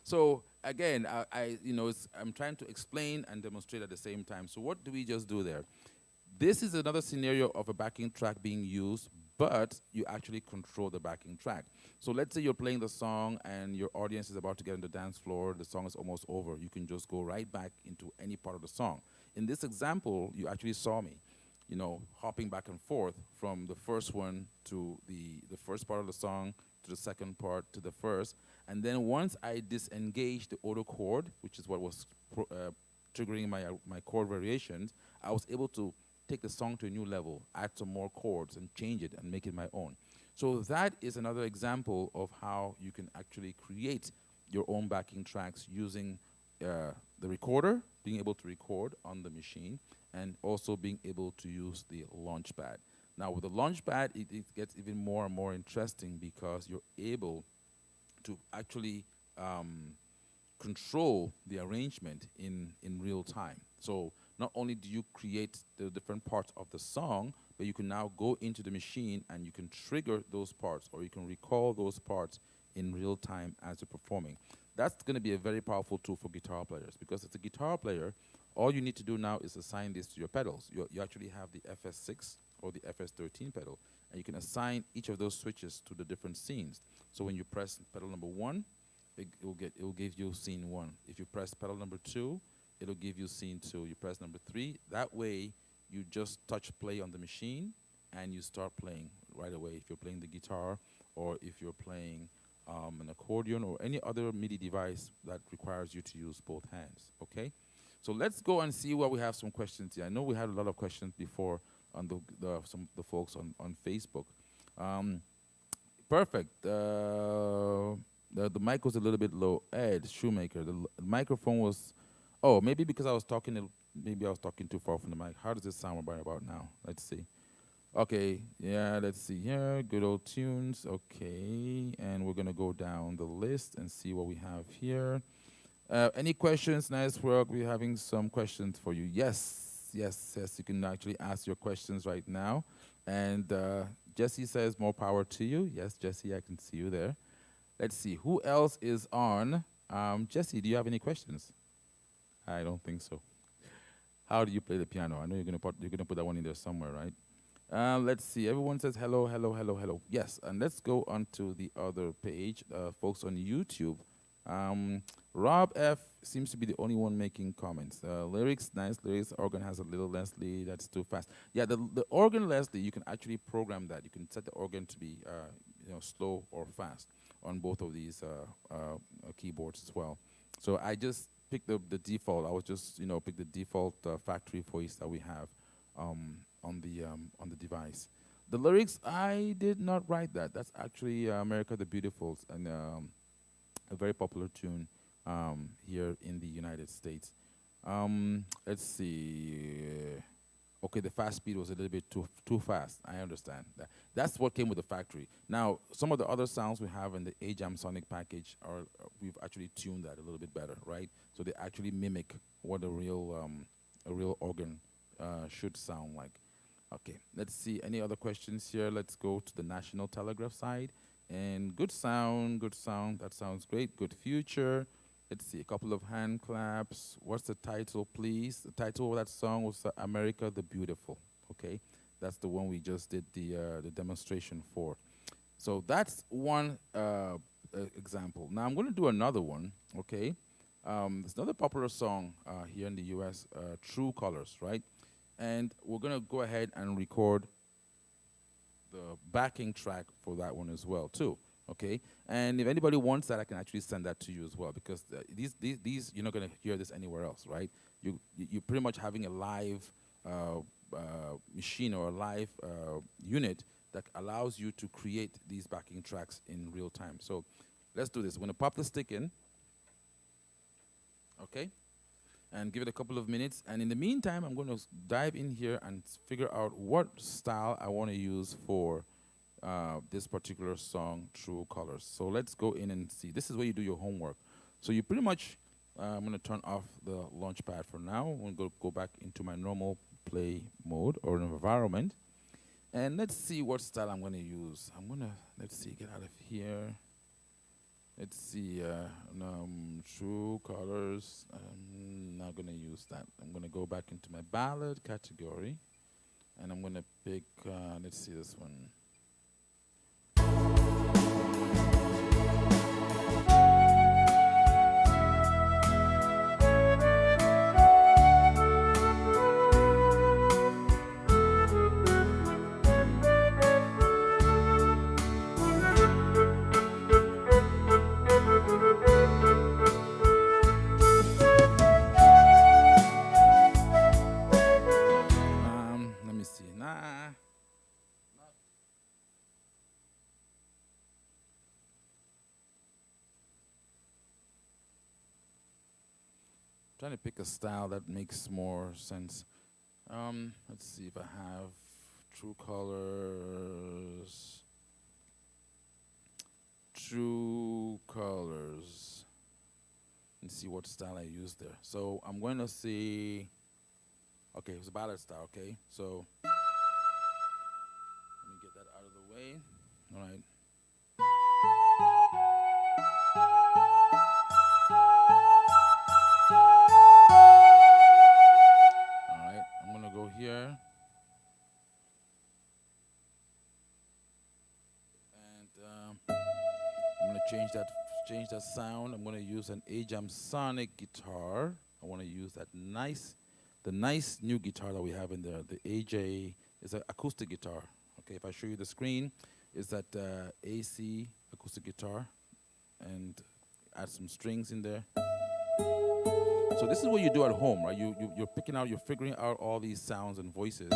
So again, I'm trying to explain and demonstrate at the same time. So what do we just do there? This is another scenario of a backing track being used, but you actually control the backing track. So let's say you're playing the song and your audience is about to get on the dance floor, the song is almost over. You can just go right back into any part of the song. In this example, you actually saw me, hopping back and forth from the first one to the first part of the song to the second part to the first. And then once I disengaged the auto chord, which is what was triggering my chord variations, I was able to take the song to a new level, add some more chords and change it and make it my own. So that is another example of how you can actually create your own backing tracks using the recorder, being able to record on the machine, and also being able to use the launchpad. Now with the launchpad, it gets even more and more interesting because you're able to actually control the arrangement in real time. So not only do you create the different parts of the song, but you can now go into the machine and you can trigger those parts, or you can recall those parts in real time as you're performing. That's going to be a very powerful tool for guitar players, because as a guitar player, all you need to do now is assign this to your pedals. You actually have the FS6 or the FS13 pedal, and you can assign each of those switches to the different scenes. So when you press pedal number 1, it will give you scene 1. If you press pedal number 2, it'll give you scene 2. You press number 3. That way, you just touch play on the machine, and you start playing right away. If you're playing the guitar, or if you're playing an accordion, or any other MIDI device that requires you to use both hands. Okay. So let's go and see what we have some questions here. I know we had a lot of questions before on the folks on Facebook. Perfect. The mic was a little bit low. Ed Shoemaker, the microphone was, oh, maybe because I was talking, maybe I was talking too far from the mic. How does this sound right about now? Let's see. Okay, yeah, let's see here. Good old tunes. Okay, and we're gonna go down the list and see what we have here. Any questions? Nice work. We're having some questions for you. Yes, yes, yes. You can actually ask your questions right now. And Jesse says, more power to you. Yes, Jesse, I can see you there. Let's see. Who else is on? Jesse, do you have any questions? I don't think so. How do you play the piano? I know you're gonna put that one in there somewhere, right? Let's see. Everyone says hello, hello, hello, hello. Yes, and let's go on to the other page. Folks on YouTube. Rob F seems to be the only one making comments. Lyrics, nice lyrics. Organ has a little Leslie. That's too fast. Yeah, the organ Leslie, you can actually program that. You can set the organ to be slow or fast on both of these keyboards as well. So I just picked the default. I was just pick the default factory voice that we have on the device. The lyrics, I did not write that. That's actually America the Beautiful, and a very popular tune here in the United States. Let's see. Okay, the fast speed was a little bit too fast. I understand. That's what came with the factory. Now, some of the other sounds we have in the AJAMSONIC package are we've actually tuned that a little bit better, right? So they actually mimic what a real organ should sound like. Okay, let's see. Any other questions here? Let's go to the National Telegraph side. And good sound, good sound. That sounds great. Good future. Let's see, a couple of hand claps. What's the title, please? The title of that song was America the Beautiful. Okay, that's the one we just did the demonstration for. So that's one example. Now I'm going to do another one. Okay, there's another popular song here in the U.S., True Colors, right? And we're going to go ahead and record the backing track for that one as well, too. Okay, and if anybody wants that, I can actually send that to you as well, because these you're not going to hear this anywhere else, right? You're pretty much having a live machine or a live unit that allows you to create these backing tracks in real time. So let's do this. I'm going to pop the stick in, okay, and give it a couple of minutes. And in the meantime, I'm going to dive in here and figure out what style I want to use for this particular song, True Colors. So let's go in and see. This is where you do your homework. So you pretty much, I'm going to turn off the launchpad for now. I'm going to go back into my normal play mode or environment. And let's see what style I'm going to use. I'm going to, let's see, get out of here. Let's see, True Colors. I'm not going to use that. I'm going to go back into my ballad category. And I'm going to pick, let's see this one. Let me see. Trying to pick a style that makes more sense. Let's see if I have True Colors. True Colors. And see what style I use there. So I'm going to say Okay, it was ballad style. Okay, so let me get that out of the way. All right. All right. I'm gonna go here, and I'm gonna change that sound. I'm gonna use an Ajamsonic guitar. I want to use the nice new guitar that we have in there. The AJ is an acoustic guitar. Okay, if I show you the screen, is that AC acoustic guitar, and add some strings in there. So this is what you do at home, right? You're picking out, you're figuring out all these sounds and voices.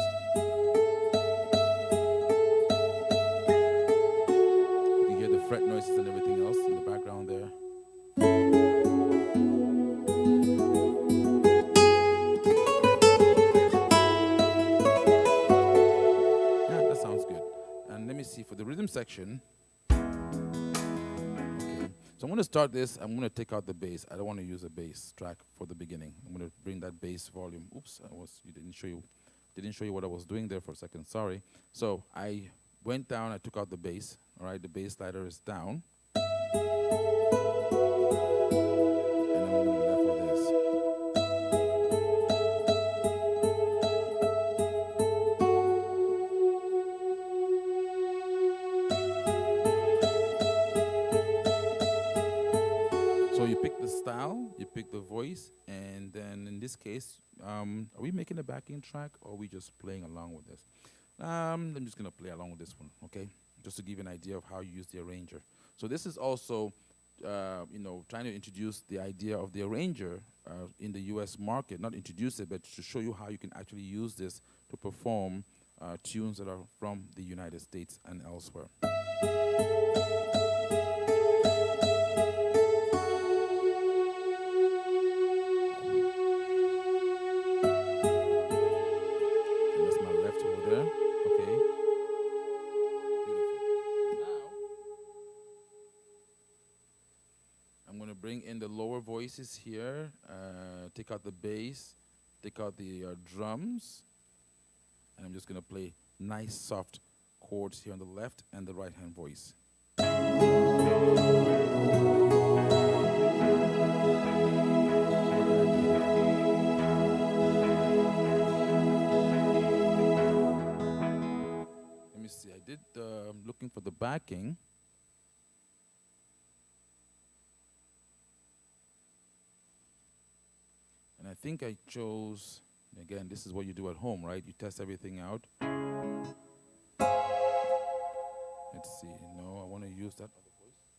You hear the fret noises and everything else in the background there. Yeah, that sounds good. And let me see, for the rhythm section, okay. So I'm going to start this. I'm going to take out the bass. I don't want to use a bass track for the beginning. I'm going to bring that bass volume. Oops, didn't show you what I was doing there for a second. Sorry. So I went down. I took out the bass. All right, the bass slider is down. And then I'm going to be left with this. So you pick the style, you pick the voice, and then in this case, are we making a backing track or are we just playing along with this? I'm just going to play along with this one, okay? Just to give you an idea of how you use the arranger. So this is also, trying to introduce the idea of the arranger in the US market. Not introduce it, but to show you how you can actually use this to perform tunes that are from the United States and elsewhere. Bring in the lower voices here, take out the bass, take out the drums, and I'm just going to play nice soft chords here on the left and the right hand voice. Let me see, I did looking for the backing. And I think I chose, again, this is what you do at home, right? You test everything out. Let's see, no, I want to use that other voice.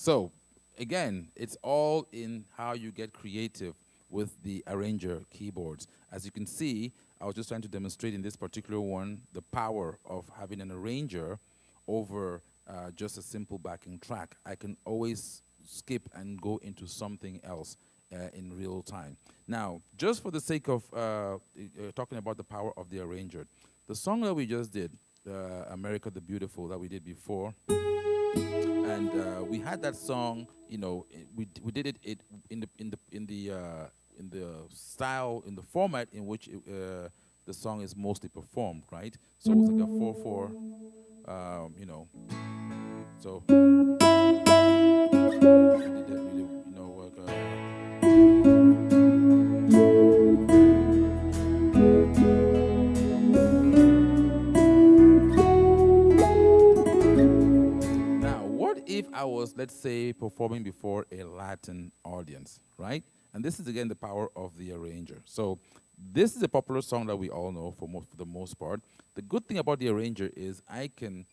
So, again, it's all in how you get creative with the arranger keyboards. As you can see, I was just trying to demonstrate in this particular one the power of having an arranger over just a simple backing track. I can always skip and go into something else in real time. Now, just for the sake of talking about the power of the arranger, the song that we just did, America the Beautiful, that we did before, and we had that song. We did it in the style, in the format in which the song is mostly performed, right? So it's like a 4/4, So we did, Now, what if I was, let's say, performing before a Latin audience, right? And this is, again, the power of the arranger. So this is a popular song that we all know for the most part. The good thing about the arranger is I can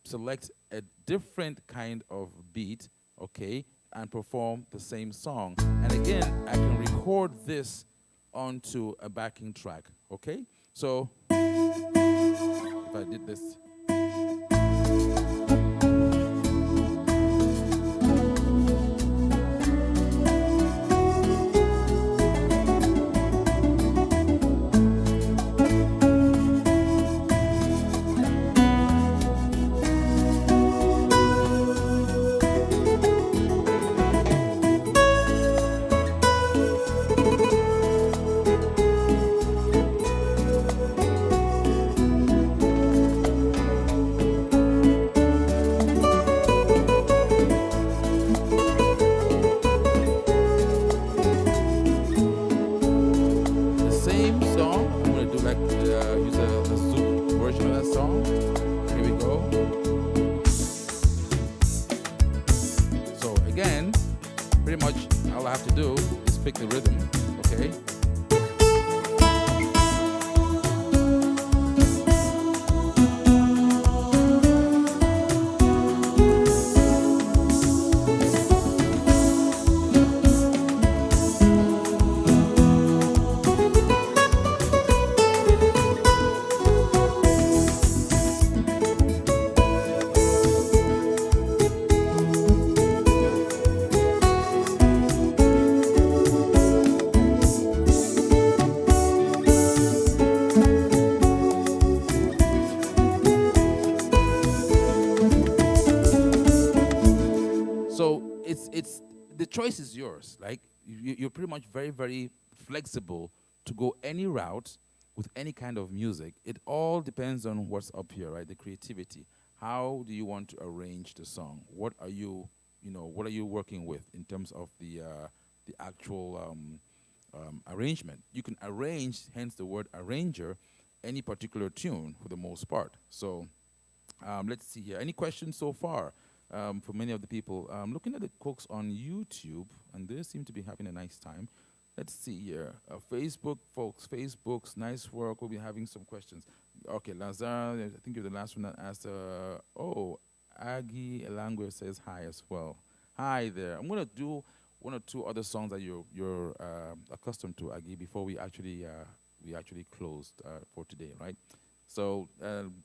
select a different kind of beat, okay, and perform the same song. And again, I can record this onto a backing track, okay? So if I did this. Pretty much all I have to do is pick the rhythm, okay? So it's the choice is yours. Like you're pretty much very, very flexible to go any route with any kind of music. It all depends on what's up here, right? The creativity. How do you want to arrange the song? What are you, what are you working with in terms of the actual arrangement? You can arrange, hence the word arranger, any particular tune for the most part. So let's see here. Any questions so far? For many of the people. Looking at the folks on YouTube, and they seem to be having a nice time. Let's see here. Facebook, folks, Facebook's nice work. We'll be having some questions. Okay, Lazar, I think you're the last one that asked. Aggie Elangwe says hi as well. Hi there. I'm going to do one or two other songs that you're accustomed to, Aggie, before we actually closed for today, right? So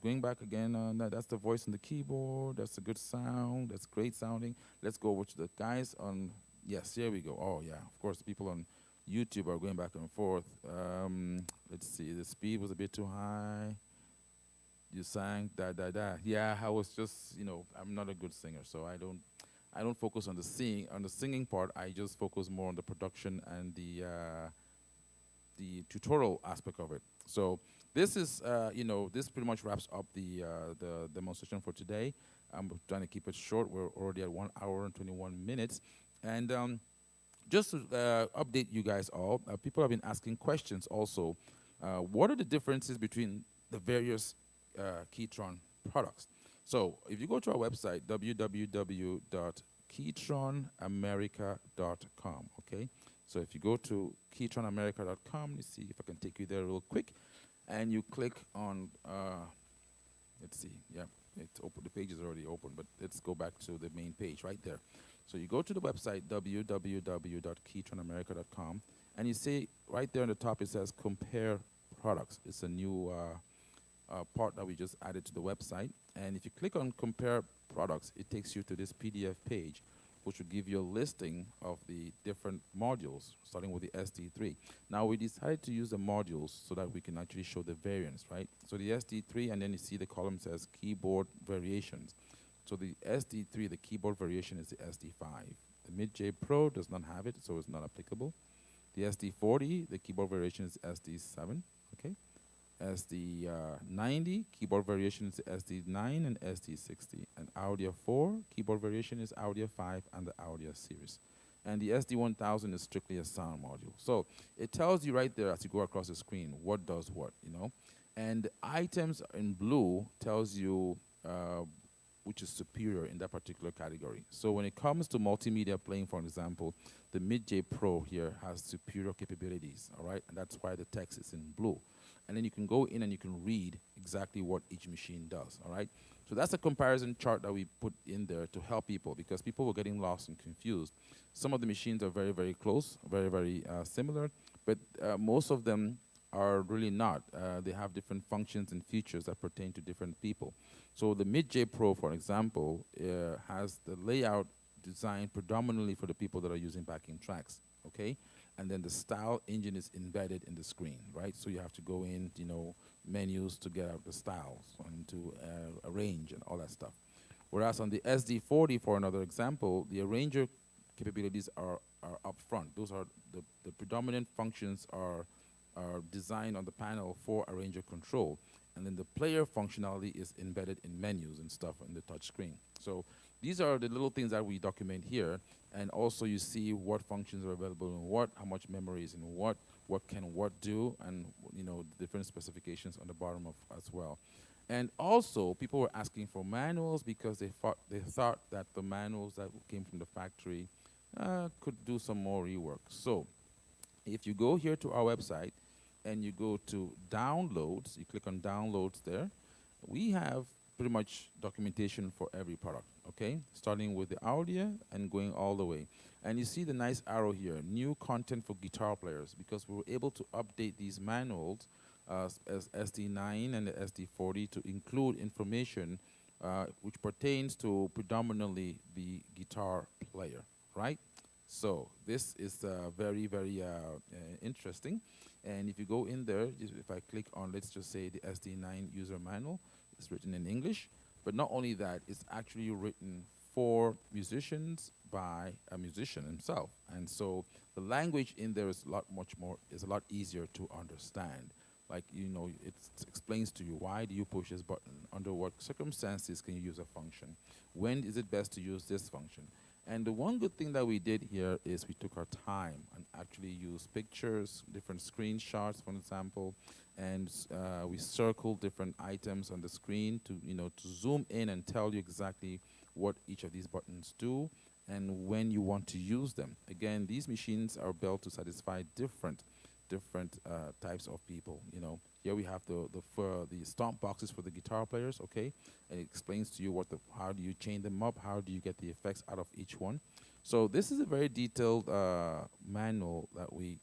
going back again, that's the voice on the keyboard. That's a good sound. That's great sounding. Let's go over to the guys on, yes, here we go. Oh, yeah, of course, people on YouTube are going back and forth. Let's see, the speed was a bit too high. You sang da da da. Yeah, I was just, I'm not a good singer, so I don't focus on the singing part. I just focus more on the production and the tutorial aspect of it. So this is, this pretty much wraps up the demonstration for today. I'm trying to keep it short. We're already at 1 hour and 21 minutes. And just to update you guys all, people have been asking questions also. What are the differences between the various KETRON products? So if you go to our website, www.ketronamerica.com, okay? So if you go to ketronamerica.com, let's see if I can take you there real quick, and you click on, let's see, yeah, it's open. The page is already open, but let's go back to the main page right there. So you go to the website www.ketronamerica.com, and you see right there on the top it says compare products. It's a new part that we just added to the website. And if you click on compare products, it takes you to this PDF page, which will give you a listing of the different modules, starting with the SD3. Now, we decided to use the modules so that we can actually show the variants, right? So the SD3, and then you see the column says keyboard variations. So the SD3, the keyboard variation is the SD5. The Mid-J Pro does not have it, so it's not applicable. The SD40, the keyboard variation is SD7, okay? SD90, keyboard variation is SD9 and SD60. And Audya 4, keyboard variation is Audya 5 and the Audya series. And the SD1000 is strictly a sound module. So it tells you right there as you go across the screen what does what, you know. And the items in blue tells you which is superior in that particular category. So when it comes to multimedia playing, for example, the Mid-J Pro here has superior capabilities, all right? And that's why the text is in blue. And then you can go in and you can read exactly what each machine does, all right? So that's a comparison chart that we put in there to help people, because people were getting lost and confused. Some of the machines are very, very close, very, very similar, but most of them are really not. They have different functions and features that pertain to different people. So the Mid-J Pro, for example, has the layout designed predominantly for the people that are using backing tracks, okay? And then the style engine is embedded in the screen, right? So you have to go in, you know, menus to get out the styles and to arrange and all that stuff. Whereas on the SD40, for another example, the arranger capabilities are up front. Those are the predominant functions are designed on the panel for arranger control. And then the player functionality is embedded in menus and stuff on the touch screen. So these are the little things that we document here. And also you see what functions are available and what, how much memory is in what can what do, and you know, the different specifications on the bottom of as well. And also people were asking for manuals because they thought that the manuals that came from the factory could do some more rework. So if you go here to our website and you go to downloads, you click on downloads there, we have pretty much documentation for every product, okay? Starting with the Audya and going all the way. And you see the nice arrow here, new content for guitar players, because we were able to update these manuals as SD9 and the SD40 to include information which pertains to predominantly the guitar player, right? So this is very, very interesting. And if you go in there, if I click on, let's just say the SD9 user manual, it's written in English. But not only that, it's actually written for musicians by a musician himself. And so the language in there is a lot easier to understand. Like, you know, it explains to you, why do you push this button? Under what circumstances can you use a function? When is it best to use this function? And the one good thing that we did here is we took our time and actually used pictures, different screenshots, for example, and we circled different items on the screen to, you know, to zoom in and tell you exactly what each of these buttons do and when you want to use them. Again, these machines are built to satisfy different types of people, you know. Here we have the stomp boxes for the guitar players, okay? And it explains to you how do you chain them up, how do you get the effects out of each one. So this is a very detailed manual that we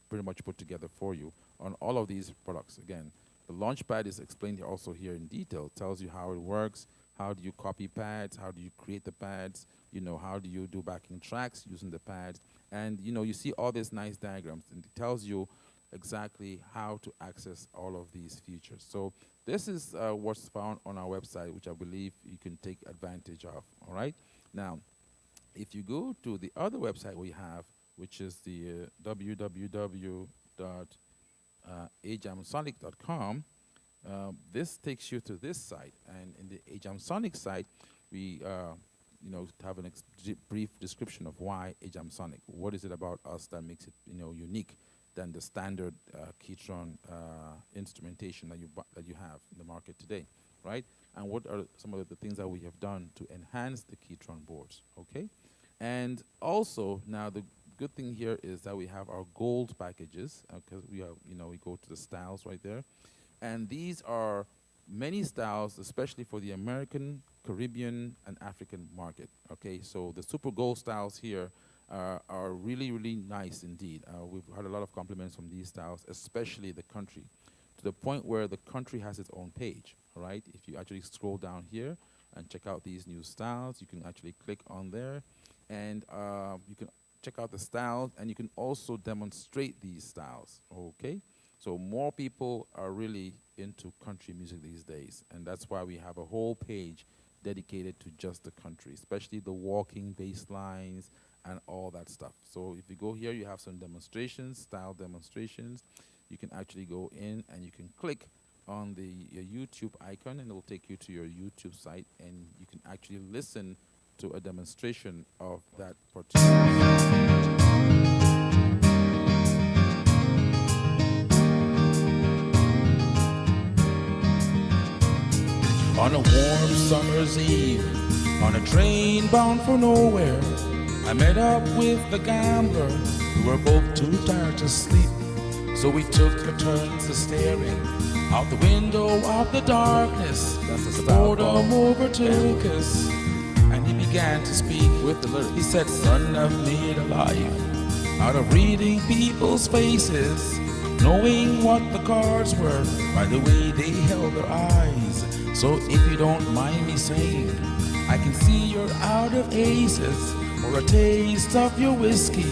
pretty much put together for you on all of these products. Again, the launchpad is explained also here in detail. It tells you how it works, how do you copy pads, how do you create the pads, you know, how do you do backing tracks using the pads. And, you know, you see all these nice diagrams, and it tells you exactly how to access all of these features. So this is what's found on our website, which I believe you can take advantage of, all right? Now, if you go to the other website we have, which is the www.ajamsonic.com, this takes you to this site. And in the Ajamsonic site, we you know, have a brief description of why Ajamsonic. What is it about us that makes it, you know, unique than the standard KETRON instrumentation that you have in the market today, right? And what are some of the things that we have done to enhance the KETRON boards, okay? And also, now the good thing here is that we have our gold packages, because we have, you know, we go to the styles right there. And these are many styles, especially for the American Caribbean, and African market. Okay, so the Super Gold styles here are really, really nice indeed. We've had a lot of compliments from these styles, especially the country, to the point where the country has its own page. All right, if you actually scroll down here and check out these new styles, you can actually click on there, and you can check out the styles, and you can also demonstrate these styles. Okay, so more people are really into country music these days, and that's why we have a whole page dedicated to just the country, especially the walking bass lines and all that stuff. So if you go here, you have some demonstrations, style demonstrations. You can actually go in and you can click on the your YouTube icon, and it will take you to your YouTube site, and you can actually listen to a demonstration of that particular. On a warm summer's eve, on a train bound for nowhere, I met up with the gambler. We were both too tired to sleep, so we took a turns to staring out the window of the darkness. The boredom overtook us, and he began to speak with the lyrics. He said, "Son, I've made a life out of reading people's faces, knowing what the cards were by the way they held their eyes. So if you don't mind me saying, I can see you're out of aces, or a taste of your whiskey.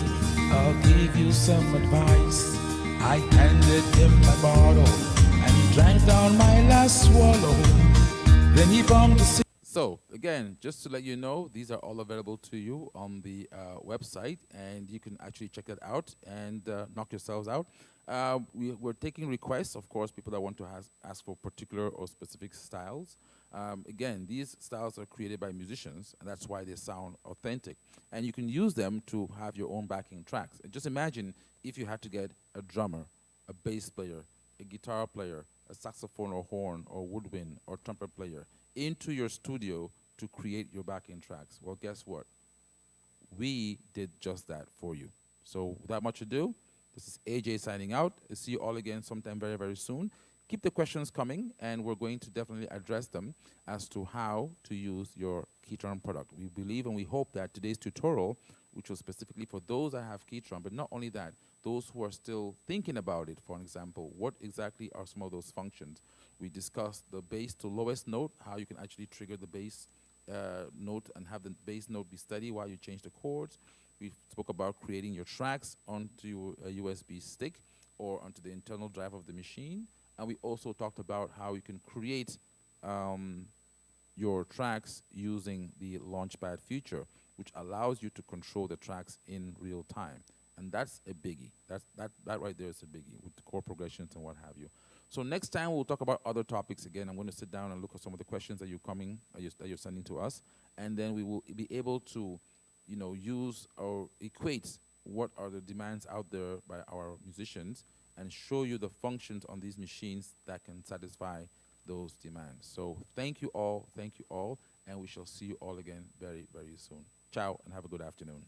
I'll give you some advice." I handed him my bottle, and he drank down my last swallow. Then he bummed a So again, just to let you know, these are all available to you on the website, and you can actually check it out and knock yourselves out. We're taking requests, of course, people that want to ask for particular or specific styles. Again, these styles are created by musicians, and that's why they sound authentic. And you can use them to have your own backing tracks. And just imagine if you had to get a drummer, a bass player, a guitar player, a saxophone or horn or woodwind or trumpet player into your studio to create your backing tracks. Well, guess what? We did just that for you. So without much ado, this is AJ signing out. I'll see you all again sometime very, very soon. Keep the questions coming, and we're going to definitely address them as to how to use your KETRON product. We believe and we hope that today's tutorial, which was specifically for those that have KETRON, but not only that, those who are still thinking about it, for example, what exactly are some of those functions? We discussed the bass to lowest note, how you can actually trigger the bass note and have the bass note be steady while you change the chords. We spoke about creating your tracks onto a USB stick or onto the internal drive of the machine. And we also talked about how you can create your tracks using the launchpad feature, which allows you to control the tracks in real time. And that's a biggie. That right there is a biggie with the chord progressions and what have you. So next time we'll talk about other topics again. I'm going to sit down and look at some of the questions that you're sending to us, and then we will be able to, use or equate what are the demands out there by our musicians and show you the functions on these machines that can satisfy those demands. So thank you all, and we shall see you all again very, very soon. Ciao, and have a good afternoon.